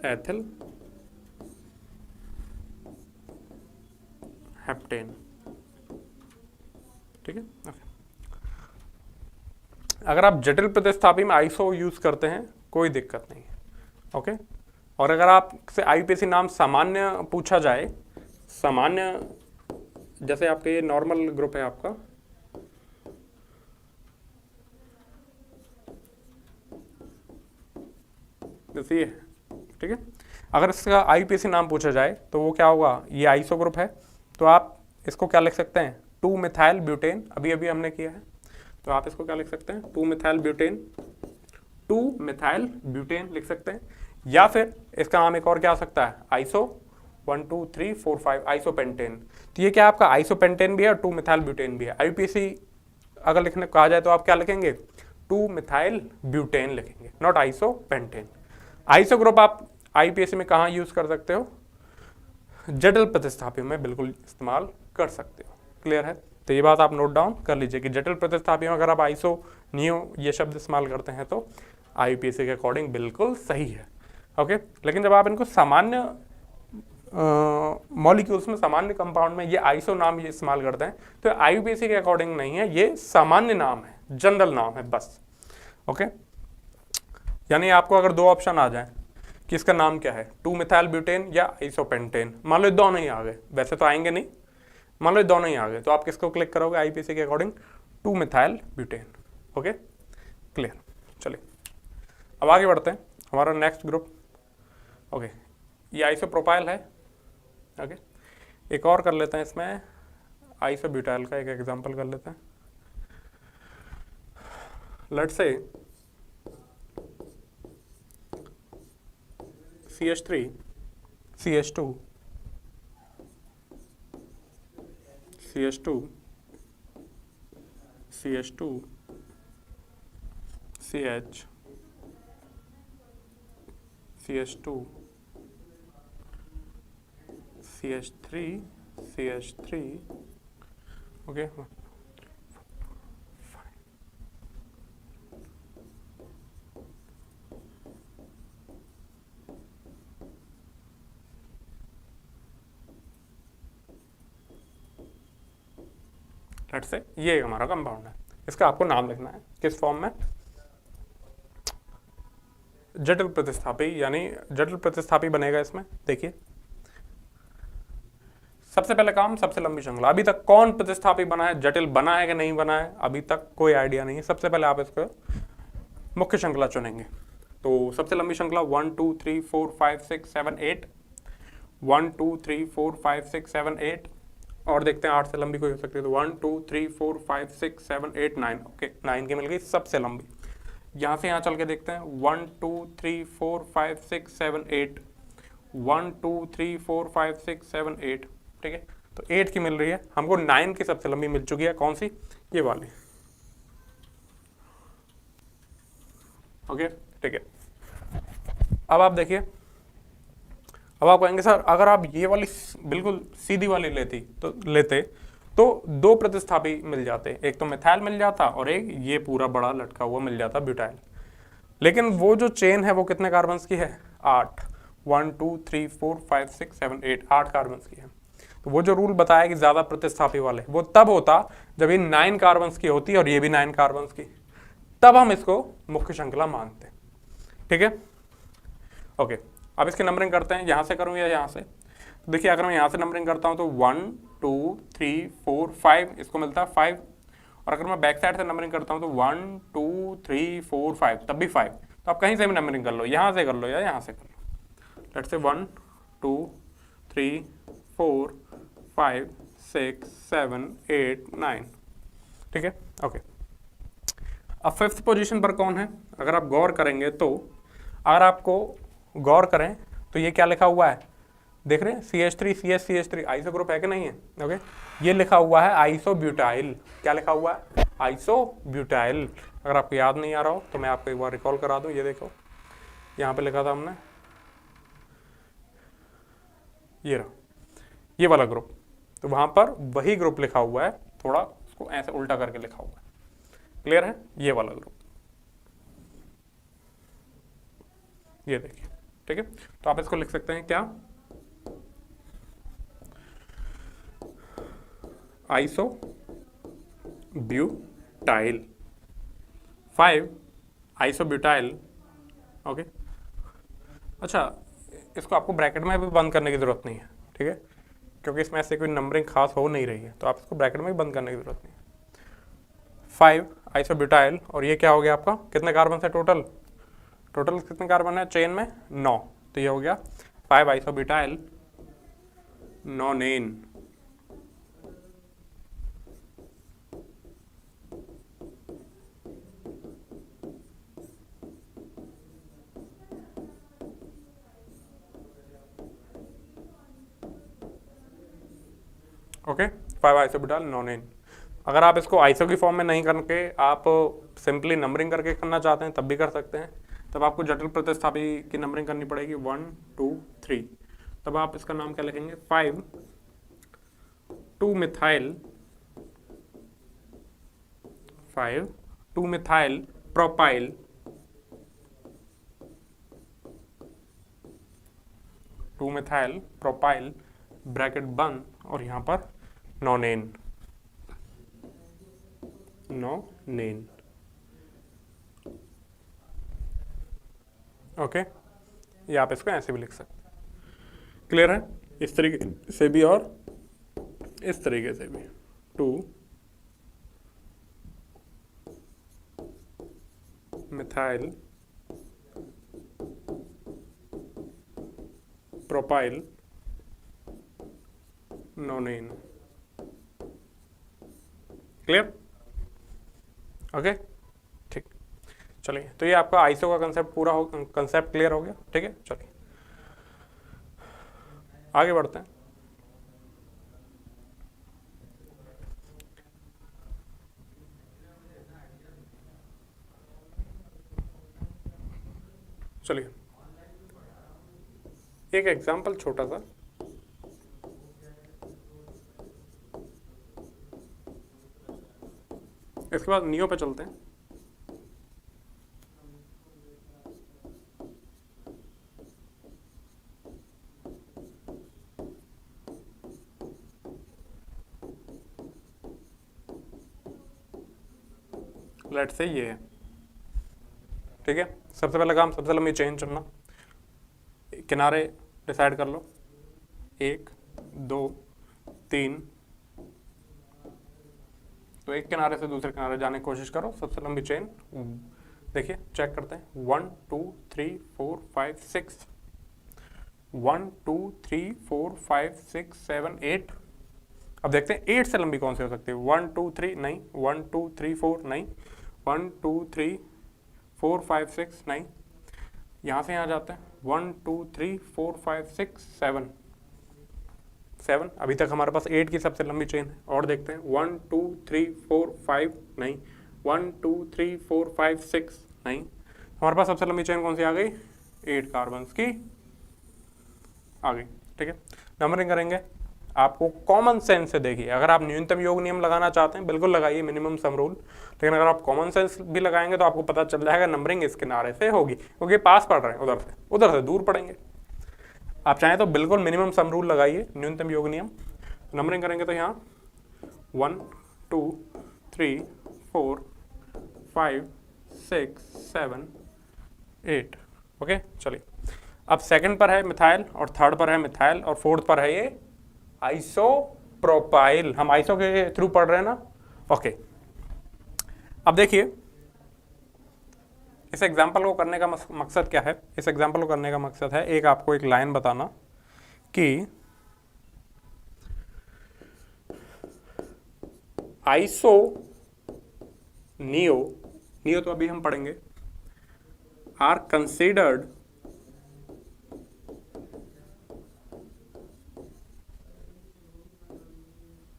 एथिल हेप्टेन, ठीक है। ओके, अगर आप जटिल प्रतिस्थापी में आइसो यूज करते हैं कोई दिक्कत नहीं है। ओके, और अगर आपसे आईपीसी नाम सामान्य पूछा जाए, सामान्य जैसे आपके ये नॉर्मल ग्रुप है आपका, जैसे ये, ठीक है, अगर इसका आईपीसी नाम पूछा जाए तो वो क्या होगा, ये आइसो ग्रुप है, तो आप इसको क्या लिख सकते हैं 2 मिथाइल ब्यूटेन, अभी अभी हमने किया है, तो आप इसको क्या लिख सकते हैं 2 मिथाइल ब्यूटेन, 2 मिथाइल ब्यूटेन लिख सकते हैं। या फिर इसका नाम एक और क्या हो सकता है आइसो 1 2 3 4 5 आइसोपेंटेन। तो ये क्या आपका आइसोपेंटेन भी है और 2 मिथाइल ब्यूटेन भी है। आईपीसी अगर लिखने कहा जाए तो आप क्या लिखेंगे 2 मिथाइल ब्यूटेन लिखेंगे, नॉट आइसोपेंटेन। आइसो ग्रुप आप आईपीएससी में कहाँ यूज कर सकते हो, जटिल प्रतिस्थापियों में बिल्कुल इस्तेमाल कर सकते हो। क्लियर है, तो ये बात आप नोट डाउन कर लीजिए कि जटिल प्रतिस्थापियों में अगर आप आइसो नियो ये शब्द इस्तेमाल करते हैं तो आईपीएससी के अकॉर्डिंग बिल्कुल सही है। ओके, लेकिन जब आप इनको सामान्य मॉलिक्यूल्स में, सामान्य कंपाउंड में ये आइसो नाम ये इस्तेमाल करते हैं तो आईपीएससी के अकॉर्डिंग नहीं है, ये सामान्य नाम है, जनरल नाम है बस। ओके, यानी आपको अगर 2 ऑप्शन आ जाए कि इसका नाम क्या है 2 मिथाइल ब्यूटेन या आइसोपेंटेन, मान लो दोनों ही आ गए, वैसे तो आएंगे नहीं, मान लो दोनों ही आ गए, तो आप किसको क्लिक करोगे आईपीएससी के according 2 methyl butane. Okay, clear. चलिए अब आगे बढ़ते हैं, हमारा नेक्स्ट ग्रुप। ओके, ये आइसोप्रोपाइल है। ओके, एक और कर लेते हैं इसमें, आइसोब्यूटाइल का एक एग्जांपल कर लेते हैं। Let's say CH3 CH2 CH2 CH2 CH CH2 CH3 CH3 okay, let's say ये हमारा कंपाउंड है, इसका आपको नाम लिखना है किस फॉर्म में, जटिल प्रतिस्थापी, यानी जटिल प्रतिस्थापी बनेगा इसमें। देखिए सबसे पहले काम, सबसे लंबी श्रृंखला। अभी तक कौन प्रतिस्थापी बना है, जटिल बना है कि नहीं बना है, अभी तक कोई आइडिया नहीं है। सबसे पहले आप इसको मुख्य श्रृंखला चुनेंगे, तो सबसे लंबी श्रृंखला 1 2 3 4 5 6 7 8, 1 2 3 4 5 6 7 8 और देखते हैं 8 से लंबी कोई हो सकती है तो 1 2 3 4 5 6 7 8 9। ओके 9 की मिल गई सबसे लंबी। यहाँ से यहाँ चल के देखते हैं 1 2 3 4 5 6 7 8 1 2 3 4 5 6 7 8। ठीक है तो 8 की मिल रही है हमको, 9 की सबसे लंबी मिल चुकी है कौन सी, ये वाली। ओके ठीक है। अब आप देखिए, अब आप कहेंगे सर अगर आप ये वाली बिल्कुल सीधी वाली लेते तो दो प्रतिस्थापी मिल जाते, एक तो मिथाइल मिल जाता और एक ये पूरा बड़ा लटका हुआ मिल जाता ब्यूटाइल। लेकिन वो जो चेन है वो कितने कार्बन्स की है, 8। 1 2 3 4 5 6 7 8 8 कार्बन्स की है। तो वो जो रूल बताया कि ज्यादा प्रतिस्थापी वाले, वो तब होता जब ये 9 कार्बन्स की होती और ये भी 9 कार्बन्स की, तब हम इसको मुख्य श्रृंखला मानते। ठीक है ओके। अब इसकी नंबरिंग करते हैं, यहां से करूं या यहां से। तो देखिए अगर मैं यहां से नंबरिंग करता हूं तो 1 2 3 4 5 इसको मिलता है 5, और अगर मैं बैक साइड से नंबरिंग करता हूं तो 1 2 3 4 5 तब भी 5। तो आप कहीं से भी नंबरिंग कर लो, यहां से कर लो या यहां से कर लो। Let's say 1 2 3 4 5 6 7 8 9। ठीक है ओके। अब फिफ्थ पोजीशन पर कौन है, अगर आप गौर करेंगे तो, अगर आपको गौर करें तो ये क्या लिखा हुआ है, देख रहे हैं CH3 CH CH3 iso group है कि नहीं है। ओके ये लिखा हुआ है आइसोब्यूटाइल। क्या लिखा हुआ है, आइसोब्यूटाइल। अगर आपको याद नहीं आ रहा हो तो मैं आपको एक बार रिकॉल करा दूं। ये देखो यहाँ पे लिखा था हमने, ये रहा ये वाला ग्रुप, तो वहां पर वही ग्रुप लिखा हुआ है, थोड़ा उसको ऐसे उल्टा करके लिखा हुआ है। क्लियर है, ये वाला ग्रुप, ये देखिए। ठीक है तो आप इसको लिख सकते हैं क्या, आइसो ब्यूटाइल 5 आइसोब्यूटाइल। ओके अच्छा इसको आपको ब्रैकेट में भी बंद करने की जरूरत नहीं है। ठीक है क्योंकि इसमें ऐसे कोई नंबरिंग खास हो नहीं रही है, तो आप इसको ब्रैकेट में भी बंद करने की जरूरत नहीं है। 5 आइसोब्यूटाइल, और ये क्या हो गया आपका, कितने कार्बन है टोटल, टोटल कितने कार्बन है चेन में, 9। तो ये हो गया 5 isobutyl nonane. Okay 5 isobutyl nonane. अगर आप इसको आइसो की फॉर्म में नहीं करके आप सिंपली नंबरिंग करके करना चाहते हैं तब भी कर सकते हैं। तब आपको जटिल प्रतिस्थापी की नंबरिंग करनी पड़ेगी 1 2 3। तब आप इसका नाम क्या लिखेंगे, 5 2 methyl 5 2 methyl propyl 2 methyl propyl bracket बंद, और यहाँ पर नॉनेन नॉनेन। ओके ये आप इसको ऐसे भी लिख सकते हैं। क्लियर है, इस तरीके से भी और इस तरीके से भी। 2 methyl propyl nonane. Clear okay ठीक। चलिए तो ये आपका आइसो का कंसेप्ट पूरा हो, कंसेप्ट क्लियर हो गया। ठीक है चलिए आगे बढ़ते हैं। चलिए एक एग्जांपल छोटा सा, इसके बाद नियो पे चलते हैं। लेट से ये है। ठीक है सबसे पहला काम, सबसे लंबी चेन चुनना, किनारे डिसाइड कर लो, 1 2 3। तो एक किनारे से दूसरे किनारे जाने की कोशिश करो, सबसे लंबी चेन देखिए, चेक करते हैं 1 2 3 4 5 6। 1 2 3 4 5 6 7 8। अब देखते हैं 8 से लंबी कौन सी हो सकती है। 1 2 3 नहीं, 1 2 3 4 नहीं, 1 2 3 4 5 6 नहीं। यहाँ से यहाँ जाते हैं 1 2 3 4 5 6 7 7। अभी तक हमारे पास 8 की सबसे लंबी चेन है। और देखते हैं 1 2 3 4 5 नहीं, 1 2 3 4 5 6 नहीं। हमारे पास सबसे लंबी चेन कौन सी आ गई? 8 कार्बन्स की आ गई। ठीक है, नंबरिंग करेंगे। आपको कॉमन सेंस से देखिए, अगर आप न्यूनतम योग नियम लगाना चाहते हैं बिल्कुल लगाइए, मिनिमम सम रूल। लेकिन अगर आप कॉमन सेंस भी लगाएंगे तो आपको पता चल जाएगा नंबरिंग इस किनारे से होगी, क्योंकि पास पढ़ रहे हैं, उधर से दूर पढ़ेंगे। आप चाहें तो बिल्कुल मिनिमम सम रूल लगाइए, न्यूनतम योग नियम। नंबरिंग करेंगे तो यहाँ 1 2 3 4 5 6 7 8। ओके, चलिए अब सेकंड पर है मिथाइल, और थर्ड पर है मिथाइल, और फोर्थ पर है ये आइसोप्रोपाइल। हम आइसो के थ्रू पढ़ रहे हैं ना। ओके, अब देखिए इस एग्जाम्पल को करने का मकसद क्या है। इस एग्जाम्पल को करने का मकसद है एक आपको एक लाइन बताना कि आइसो नियो, नियो तो अभी हम पढ़ेंगे, are considered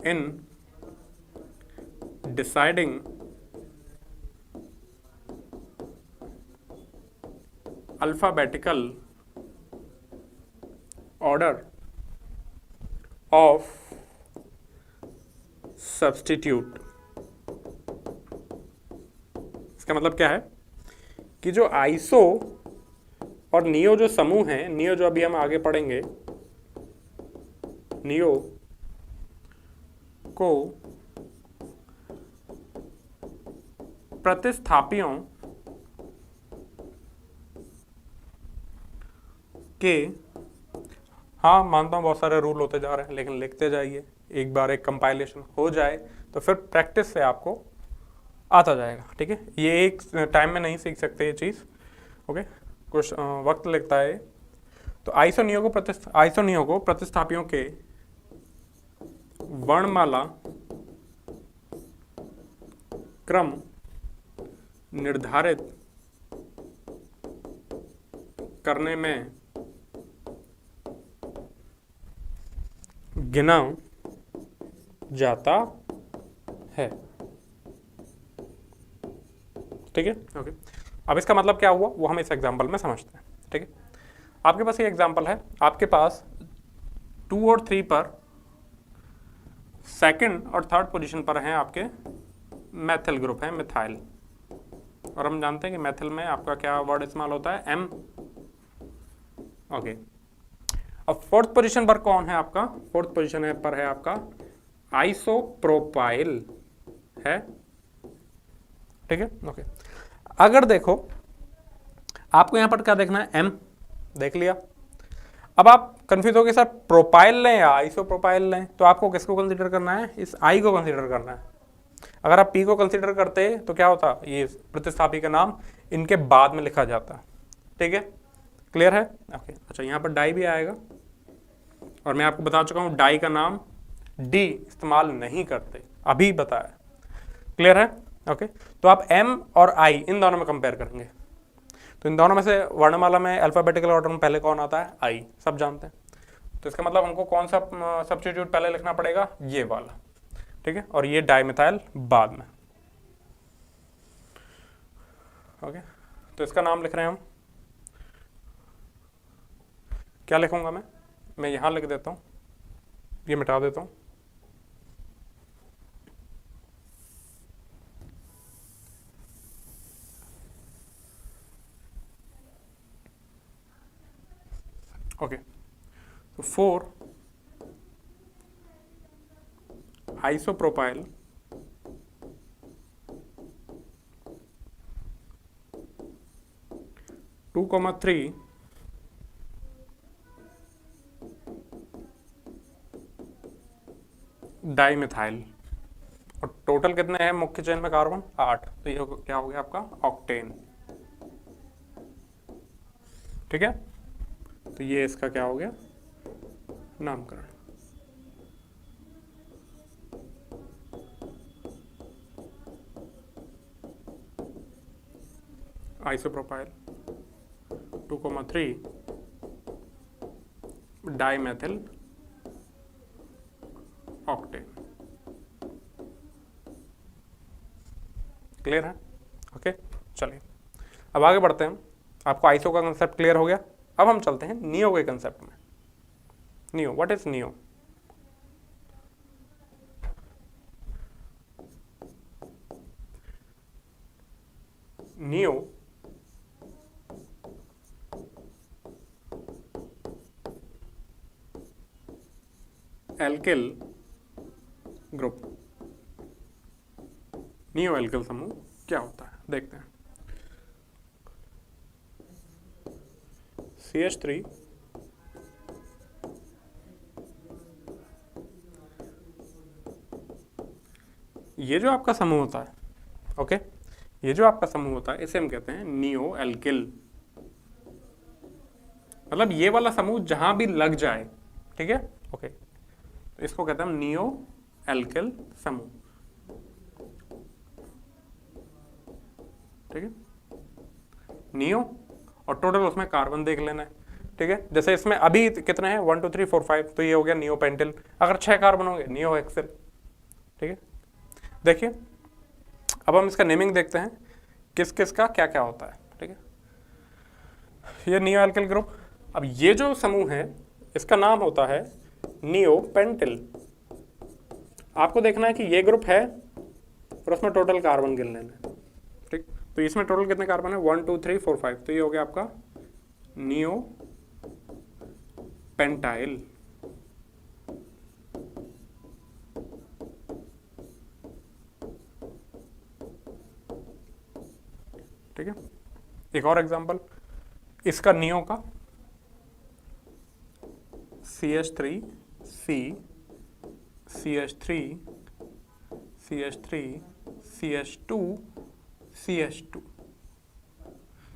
in deciding alphabetical order of substitute। इसका मतलब क्या है कि जो आइसो और नियो जो समूह है, नियो जो अभी हम आगे पढ़ेंगे, नियो को प्रतिस्थापियों के, हाँ मानता हूँ बहुत सारे रूल होते जा रहे हैं, लेकिन लिखते जाइए, एक बार एक कंपाइलेशन हो जाए तो फिर प्रैक्टिस से आपको आता जाएगा। ठीक है, ये एक टाइम में नहीं सीख सकते ये चीज़। ओके, कुछ वक्त लगता है। तो आइसोनियो को प्रतिस्थापियों के वर्णमाला क्रम निर्धारित करने में गिना जाता है। ठीक है, ओके। अब इसका मतलब क्या हुआ वो हम इस एग्जांपल में समझते हैं। ठीक है, आपके पास ये एग्जांपल है, आपके पास 2 और 3 पर सेकंड और थर्ड पोजीशन पर हैं आपके मैथिल ग्रुप है, मिथाइल। और हम जानते हैं कि मैथिल में आपका क्या वर्ड इस्तेमाल होता है? एम। ओके, अब फोर्थ पोजीशन पर कौन है आपका? फोर्थ पोजीशन पर है आपका आइसोप्रोपाइल है। ठीक है, ओके। अगर देखो आपको यहां पर क्या देखना है? एम देख लिया। अब आप कंफ्यूज हो गए सर प्रोपाइल लें या आइसोप्रोपाइल लें, तो आपको किसको कंसीडर करना है? इस आई को कंसीडर करना है। अगर आप पी को कंसीडर करते तो क्या होता? ये प्रतिस्थापी का नाम इनके बाद में लिखा जाता। ठीक है, क्लियर है? ओके, अच्छा यहाँ पर डाई भी आएगा, और मैं आपको बता चुका हूँ डाई का नाम डी इस्तेमाल नहीं करते, अभी बताया। क्लियर है? ओके, तो आप एम और आई इन दोनों में कंपेयर करेंगे, तो इन दोनों में से वर्णमाला में अल्फाबेटिकल ऑर्डर में पहले कौन आता है? आई, सब जानते हैं। तो इसका मतलब हमको कौन सा सब्स्टिट्यूट पहले लिखना पड़ेगा? ये वाला। ठीक है, और ये डाइमिथाइल बाद में। ओके, तो इसका नाम लिख रहे हैं हम, क्या लिखूंगा मैं यहां लिख देता हूं, ये मिटा देता हूं। ओके, तो 4 आइसोप्रोपाइल टू 3 डाइमिथाइल, और टोटल कितने हैं मुख्य चेन में कार्बन? 8। तो ये क्या हो गया आपका? ऑक्टेन। ठीक है, तो ये इसका क्या हो गया, नामकरण। Isopropyl 2,3 dimethyl octane. क्लियर है? ओके, चलिए अब आगे बढ़ते हैं। आपको आइसो का कंसेप्ट क्लियर हो गया। अब हम चलते हैं नियो के कंसेप्ट में। Neo, what is neo? Neo alkyl group, neo alkyl समूह क्या होता है देखते हैं। CH3 ये जो आपका समूह होता है, ओके, ये जो आपका समूह होता है इसे हम कहते हैं नियो एल्किल। मतलब ये वाला समूह जहां भी लग जाए, ठीक है, ओके, तो इसको कहते हैं हम नियो एल्किल समूह, ठीक है। नियो और टोटल उसमें कार्बन देख लेना है, ठीक है। जैसे इसमें अभी कितने हैं, 1 2 3 4 5, तो ये हो गया नियो पेंटिल। अगर 6 कार्बन होंगे नियो हेक्सेल, ठीक है। देखिए अब हम इसका नेमिंग देखते हैं, किस किस का क्या क्या होता है, ठीक है। ये नियो एल्किल ग्रुप, अब ये जो समूह है इसका नाम होता है नियो पेंटिल। आपको देखना है कि ये ग्रुप है और उसमें टोटल कार्बन गिन लेना है, ठीक। तो इसमें टोटल कितने कार्बन है, 1 2 3 4 5, तो ये हो गया आपका नियो पेंटाइल। ठीक है। एक और एग्जांपल इसका नियो का, CH3 C CH3 CH3 CH2 CH2,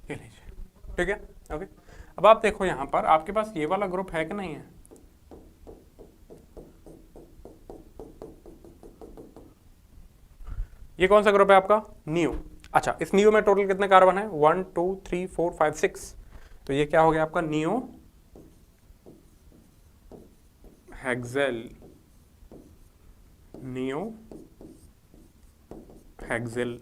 ये लीजिए, ठीक है, ओके। अब आप देखो यहां पर आपके पास ये वाला ग्रुप है कि नहीं है, ये कौन सा ग्रुप है आपका, नियो। अच्छा, इस नियो में टोटल कितने कार्बन है, 1 2 3 4 5 6, तो ये क्या हो गया आपका नियो हेक्सेल, नियो हेक्सेल।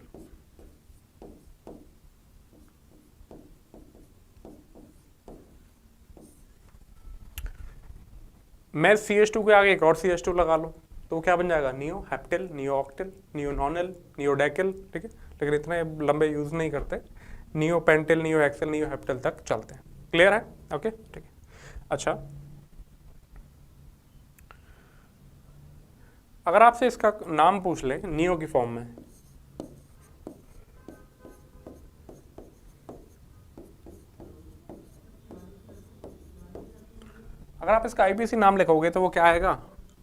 मैं CH2 के आगे एक और CH2 लगा लूं तो क्या बन जाएगा, neo heptyl, neo octyl, neo nonyl, neo decyl, ठीक है। लेकिन इतने लंबे यूज नहीं करते, neo pentyl, neo hexyl, neo heptyl तक चलते हैं। क्लियर है? ओके, ठीक है। अच्छा, अगर आपसे इसका नाम पूछ ले नियो की फॉर्म में, अगर आप इसका IPC नाम लिखोगे तो वो क्या आएगा,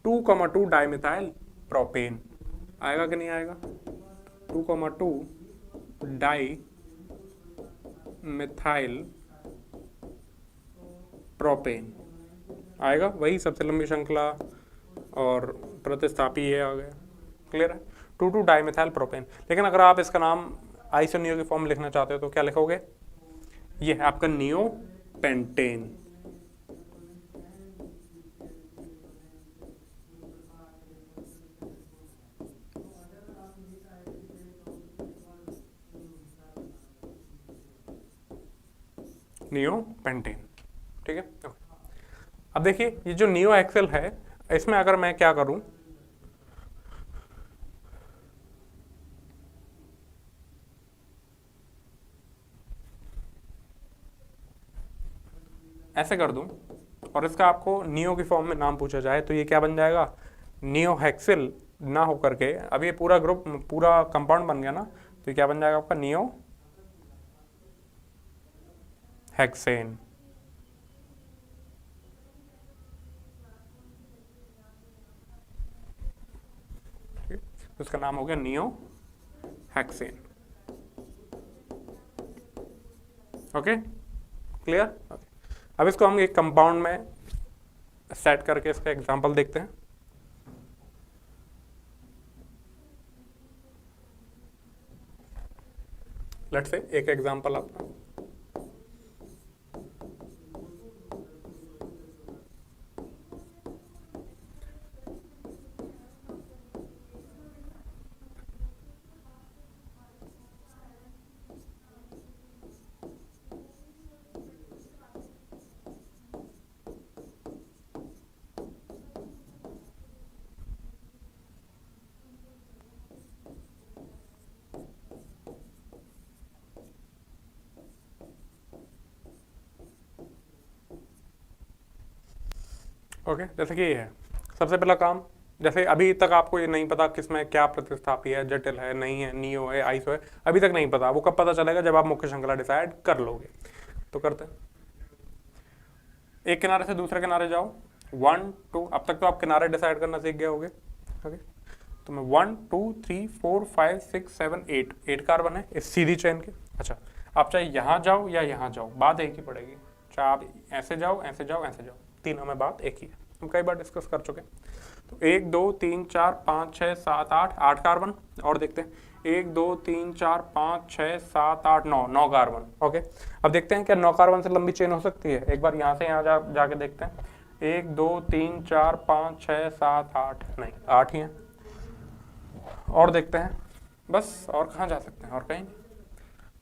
2,2 डाइमिथाइल प्रोपेन आएगा कि नहीं आएगा, 2,2 डाई मिथाइल प्रोपेन आएगा। वही सबसे लंबी श्रृंखला और प्रतिस्थापी ये आ गया। क्लियर है? 2,2 डाइमिथाइल प्रोपेन। लेकिन अगर आप इसका नाम आइसोनियो की फॉर्म लिखना चाहते हो तो क्या लिखोगे, ये है आपका नियो पेंटेन। नियो पेंटेन, ठीक है। अब देखिए ये जो नियो एक्सेल है, इसमें अगर मैं क्या करूं, ऐसे कर दूं और इसका आपको नियो की फॉर्म में नाम पूछा जाए तो ये क्या बन जाएगा, नियो हेक्सेल ना हो करके, अब ये पूरा ग्रुप पूरा कंपाउंड बन गया ना, तो ये क्या बन जाएगा आपका नियो हेक्सेन। तो इसका नाम हो गया नियो हेक्सेन। Okay, clear? अब इसको हम एक कंपाउंड में सेट करके इसका एग्जांपल देखते हैं। लेट्स से एक एग्जांपल आपका, ओके जैसे कि ये है। सबसे पहला काम, जैसे अभी तक आपको ये नहीं पता किसमें क्या प्रतिस्थापी है, जटिल है, नहीं है, नियो है, आइसो है, अभी तक नहीं पता। वो कब पता चलेगा? जब आप मुख्य श्रृंखला डिसाइड कर लोगे। तो करते हैं, एक किनारे से दूसरे किनारे जाओ, 1 2, अब तक तो आप किनारे डिसाइड करना सीख गए होगे। ओके, तो मैं 1 2 3 4 5 6 7 8 कार्बन है इस सीधी चेन के। अच्छा, आप चाहे यहाँ जाओ या यहाँ जाओ, बात एक ही पड़ेगी। चाहे आप ऐसे जाओ, ऐसे जाओ, ऐसे जाओ, तीनों में बात एक ही है। हम कई बार डिस्कस कर चुके हैं। तो 1 2 3 4 5 6 7 8 कार्बन। और देखते हैं, 1 2 3 4 5 6 7 8 9 कार्बन। ओके, अब देखते हैं क्या 9 कार्बन से लंबी चेन हो सकती है। एक बार यहाँ से यहाँ जाके देखते हैं। 1 2 3 4 5 6 7 8, नहीं 8 ही है। और देखते हैं, बस और कहाँ जा सकते हैं, और कहीं नहीं।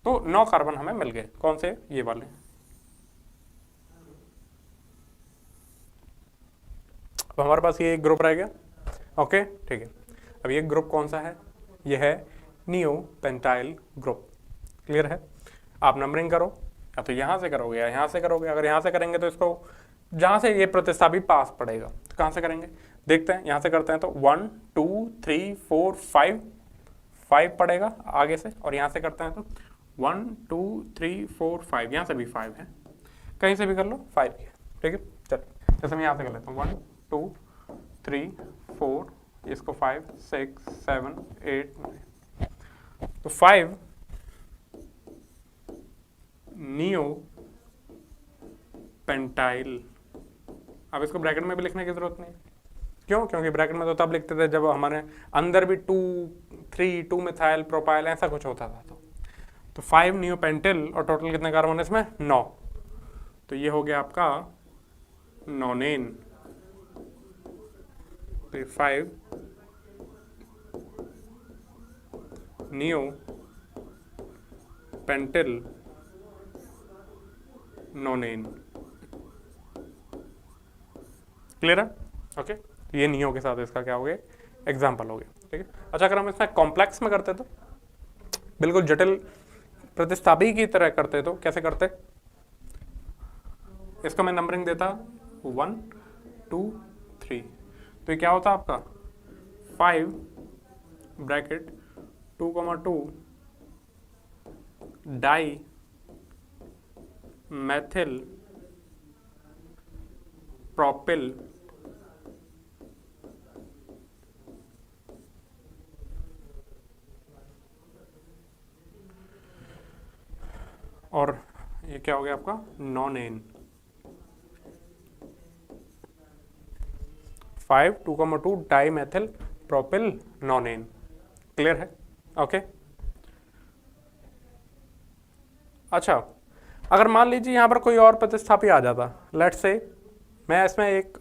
तो 9 कार्बन हमें मिल गए। कौन से? ये वाले। अब हमारे पास ये एक ग्रुप रह गया। ओके ठीक है, अब ये ग्रुप कौन सा है? ये है नियो पेंटाइल ग्रुप। क्लियर है? आप नंबरिंग करो, या तो यहाँ से करोगे या यहाँ से करोगे। अगर यहाँ से करेंगे तो इसको जहाँ से ये प्रतिस्थापी पास पड़ेगा, तो कहाँ से करेंगे देखते हैं। यहाँ से करते हैं तो 1 2 3 4 5 पड़ेगा आगे से, और यहाँ से करते हैं तो 1 2 3 4 5, यहाँ से भी 5 है, कहीं से भी कर लो 5 ही है। ठीक है, चलो जैसे मैं यहाँ से कर लेता हूँ 1 2 3 4, इसको 5 6 7 8 9, तो 5 नियो पेंटाइल। अब इसको ब्रैकेट में भी लिखने की जरूरत नहीं। क्यों? क्योंकि ब्रैकेट में तो तब लिखते थे जब हमारे अंदर भी 2 3 2 मिथाइल प्रोपाइल ऐसा कुछ होता था। तो 5 नियो पेंटिल, और टोटल कितने कार्बन है इसमें? 9। तो ये हो गया आपका नॉनेन। तो 5 नियो पेंटिल नॉनेन। क्लियर है? ओके, ये नियो के साथ इसका क्या हो गया? एग्जाम्पल हो गया। ठीक है, अच्छा अगर हम इसमें कॉम्प्लेक्स में करते तो, बिल्कुल जटिल प्रतिस्थापी की तरह करते तो कैसे करते? इसको मैं नंबरिंग देता 1 2 3, तो ये क्या होता आपका 5 ब्रैकेट 2,2 डाई मैथिल प्रोपिल और ये क्या हो गया आपका nonane. 5 2,2 di methyl propyl nonane. Clear है? ओके, अच्छा अगर मान लीजिए यहाँ पर कोई और प्रतिस्थापी आ जाता, लेट्स से मैं इसमें एक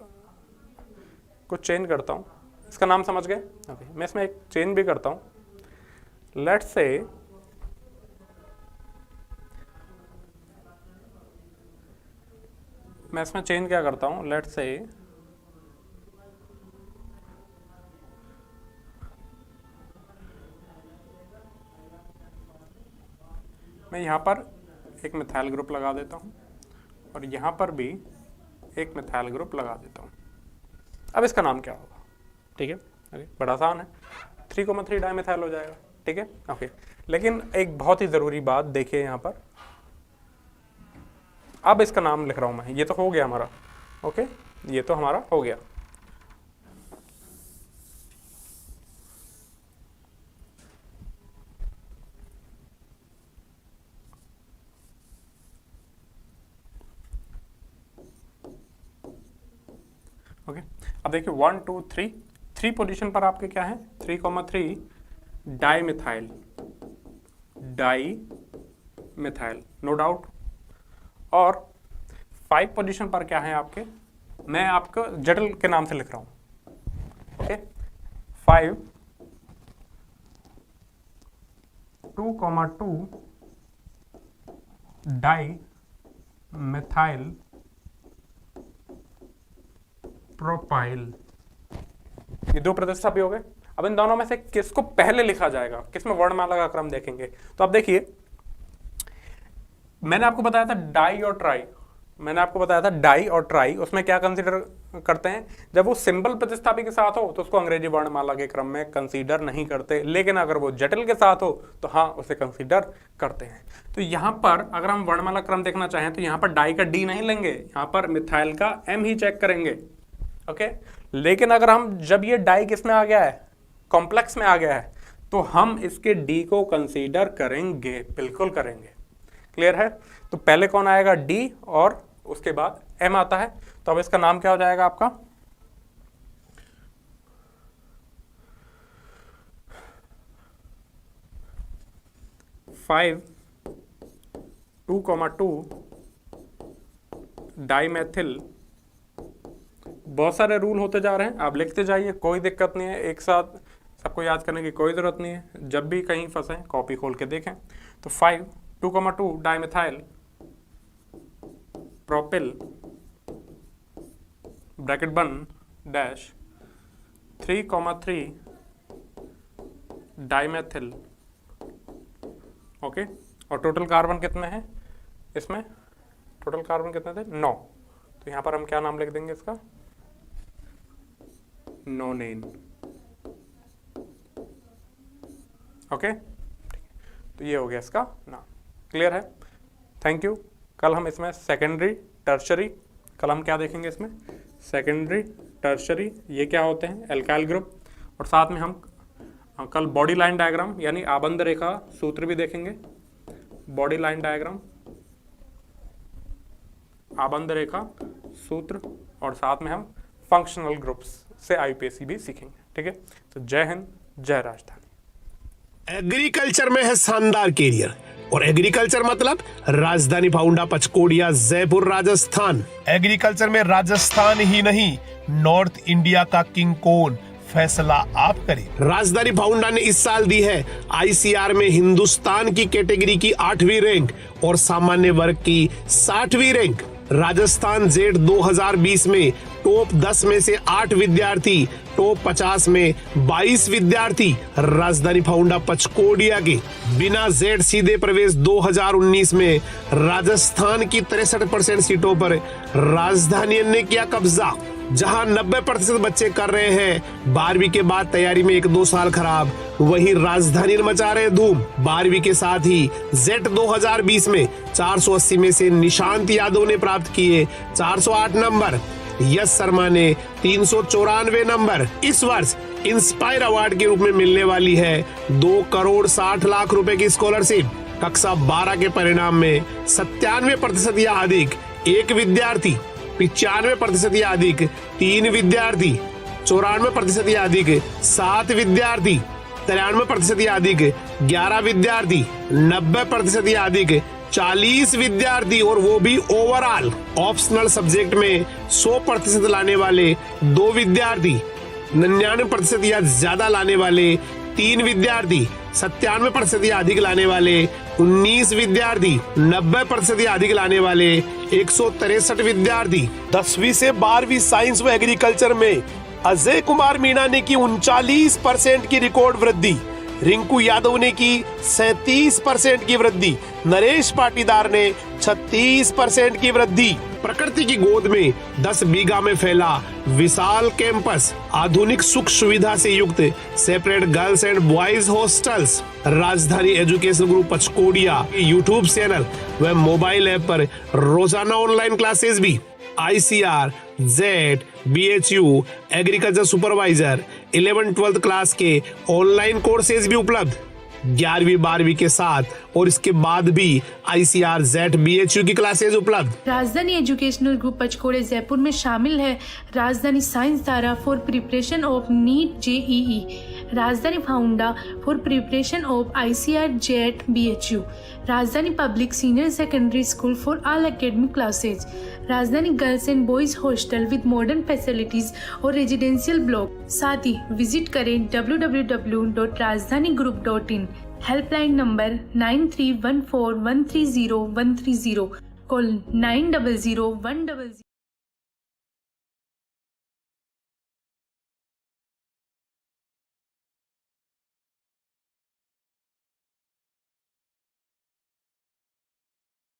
कुछ चेंज करता हूँ, इसका नाम समझ गए? ओके, मैं इसमें एक चेंज भी करता हूँ। लेट्स से मैं इसमें चेंज क्या करता हूँ, लेट्स से मैं यहाँ पर एक मिथाइल ग्रुप लगा देता हूँ, और यहाँ पर भी एक मिथाइल ग्रुप लगा देता हूँ। अब इसका नाम क्या होगा? ठीक है, ओके, बड़ा आसान है, 3,3 डाई मिथाइल हो जाएगा। ठीक है, ओके, लेकिन एक बहुत ही ज़रूरी बात देखिए यहाँ पर, अब इसका नाम लिख रहा हूँ मैं, ये तो हो गया हमारा। ओके, ये तो हमारा हो गया। ओके, अब देखिए 1 2 3, 3 पोजीशन पर आपके क्या है, 3,3 डाई मिथाइल, नो डाउट। और 5 पोजीशन पर क्या है आपके, मैं आपको जटिल के नाम से लिख रहा हूं, ओके, 5 2,2 डाई मिथाइल प्रोपाइल। ये 2 प्रतिस्थापी हो गए। अब इन दोनों में से किसको पहले लिखा जाएगा, किसमें वर्णमाला का क्रम देखेंगे। तो अब देखिए, मैंने आपको बताया था डाई और ट्राई, डाई और ट्राई, उसमें क्या कंसीडर करते हैं, जब वो सिंपल प्रतिस्थापी के साथ हो तो उसको अंग्रेजी वर्णमाला के क्रम में कंसीडर नहीं करते, लेकिन अगर वो जटिल के साथ हो तो हाँ उसे कंसीडर करते हैं। तो यहाँ पर अगर हम वर्णमाला क्रम देखना चाहें तो यहाँ पर डाई का डी नहीं लेंगे, यहाँ पर मिथाइल का एम ही चेक करेंगे, ओके। लेकिन अगर हम, जब ये डाई किस में आ गया है, कॉम्प्लेक्स में आ गया है, तो हम इसके डी को कंसीडर करेंगे, बिल्कुल करेंगे। क्लियर है। तो पहले कौन आएगा, डी, और उसके बाद एम आता है। तो अब इसका नाम क्या हो जाएगा आपका, 5 2,2 डाईमेथिल। बहुत सारे रूल होते जा रहे हैं, आप लिखते जाइए, कोई दिक्कत नहीं है, एक साथ सबको याद करने की कोई ज़रूरत नहीं है। जब भी कहीं फंसे कॉपी खोल के देखें। तो 5 2,2 डाईमेथाइल प्रोपिल ब्रैकेट बन डैश 3,3 डाईमेथिल, ओके। और टोटल कार्बन कितने हैं इसमें, टोटल कार्बन कितने थे, 9। तो यहाँ पर हम क्या नाम लिख देंगे इसका, नोनेन, ओके। तो ये हो गया इसका नाम। क्लियर है, थैंक यू। कल हम इसमें सेकेंडरी टर्शरी, कल हम क्या देखेंगे इसमें, सेकेंडरी टर्शरी, ये क्या होते हैं, एल्काइल ग्रुप। और साथ में हम कल बॉडी लाइन डायग्राम यानी आबंध रेखा सूत्र भी देखेंगे, बॉडी लाइन डायग्राम, आबंध रेखा सूत्र, और साथ में हम फंक्शनल ग्रुप्स से आईपीएससी भी सीखेंगे। ठीक है, तो जय हिंद, जय राजधानी। एग्रीकल्चर में है शानदार कैरियर, और एग्रीकल्चर मतलब राजधानी फाउंडा पचकोड़िया जयपुर राजस्थान। एग्रीकल्चर में राजस्थान ही नहीं, नॉर्थ इंडिया का किंग कौन, फैसला आप करें। राजधानी फाउंडा ने इस साल दी है आईसीआर में हिंदुस्तान की कैटेगरी की 8वीं रैंक और सामान्य वर्ग की 60वीं रैंक। राजस्थान जेड 2020 में टॉप 10 में से 8 विद्यार्थी, टॉप 50 में 22 विद्यार्थी राजधानी फाउंडा पचकोड़िया के। बिना जेड सीधे प्रवेश 2019 में राजस्थान की 63% सीटों पर राजधानी ने किया कब्जा। जहां 90% बच्चे कर रहे हैं 12वीं के बाद तैयारी में 1-2 साल खराब, वहीं राजधानी मचा रहे धूम। 12वीं के साथ ही जेट 2020 में 480 में से निशांत यादव ने प्राप्त किए 408 नंबर, यश शर्मा ने 394 नंबर। इस वर्ष इंस्पायर अवार्ड के रूप में मिलने वाली है 2 करोड़ 60 लाख रुपए की स्कॉलरशिप। कक्षा 12 के परिणाम में 97% या अधिक एक विद्यार्थी, 95% या अधिक 3 विद्यार्थी, 94% या अधिक 7 विद्यार्थी, 93% या अधिक 11 विद्यार्थी, 90% या अधिक 40 विद्यार्थी, और वो भी ओवरऑल। ऑप्शनल सब्जेक्ट में 100% लाने वाले 2 विद्यार्थी, 99% या ज्यादा लाने वाले 3 विद्यार्थी, 97% या अधिक लाने वाले 19 विद्यार्थी, 90% या अधिक लाने वाले 163 विद्यार्थी। 10वीं से 12वीं साइंस व एग्रीकल्चर में अजय कुमार मीणा ने की 39% की रिकॉर्ड वृद्धि, रिंकू यादव ने की 37% की वृद्धि, नरेश पाटीदार ने 36% की वृद्धि। प्रकृति की गोद में 10 बीघा में फैला विशाल कैंपस, आधुनिक सुख सुविधा से युक्त separate girls and boys hostels. राजधानी एजुकेशन ग्रुप पचकोड़िया यूट्यूब चैनल व मोबाइल ऐप पर रोजाना ऑनलाइन क्लासेस भी। ICR, Z, BHU, agriculture supervisor 11th-12th class के ऑनलाइन कोर्सेज भी उपलब्ध। 11वीं 12वीं के साथ और इसके बाद भी ICR जेट BHU की क्लासेज उपलब्ध। राजधानी एजुकेशनल ग्रुप पचकोड़े जयपुर में शामिल है Rajdhani science Dhara for preparation of NEET JEE, Rajdhani foundation for preparation of ICR JET BHU, Rajdhani public senior secondary school for all academic classes, Rajdhani girls and boys hostel with modern facilities और रेजिडेंशियल ब्लॉक। साथ ही विजिट करें www.rajdanigroup.in। Helpline number 9314130130, call 900100।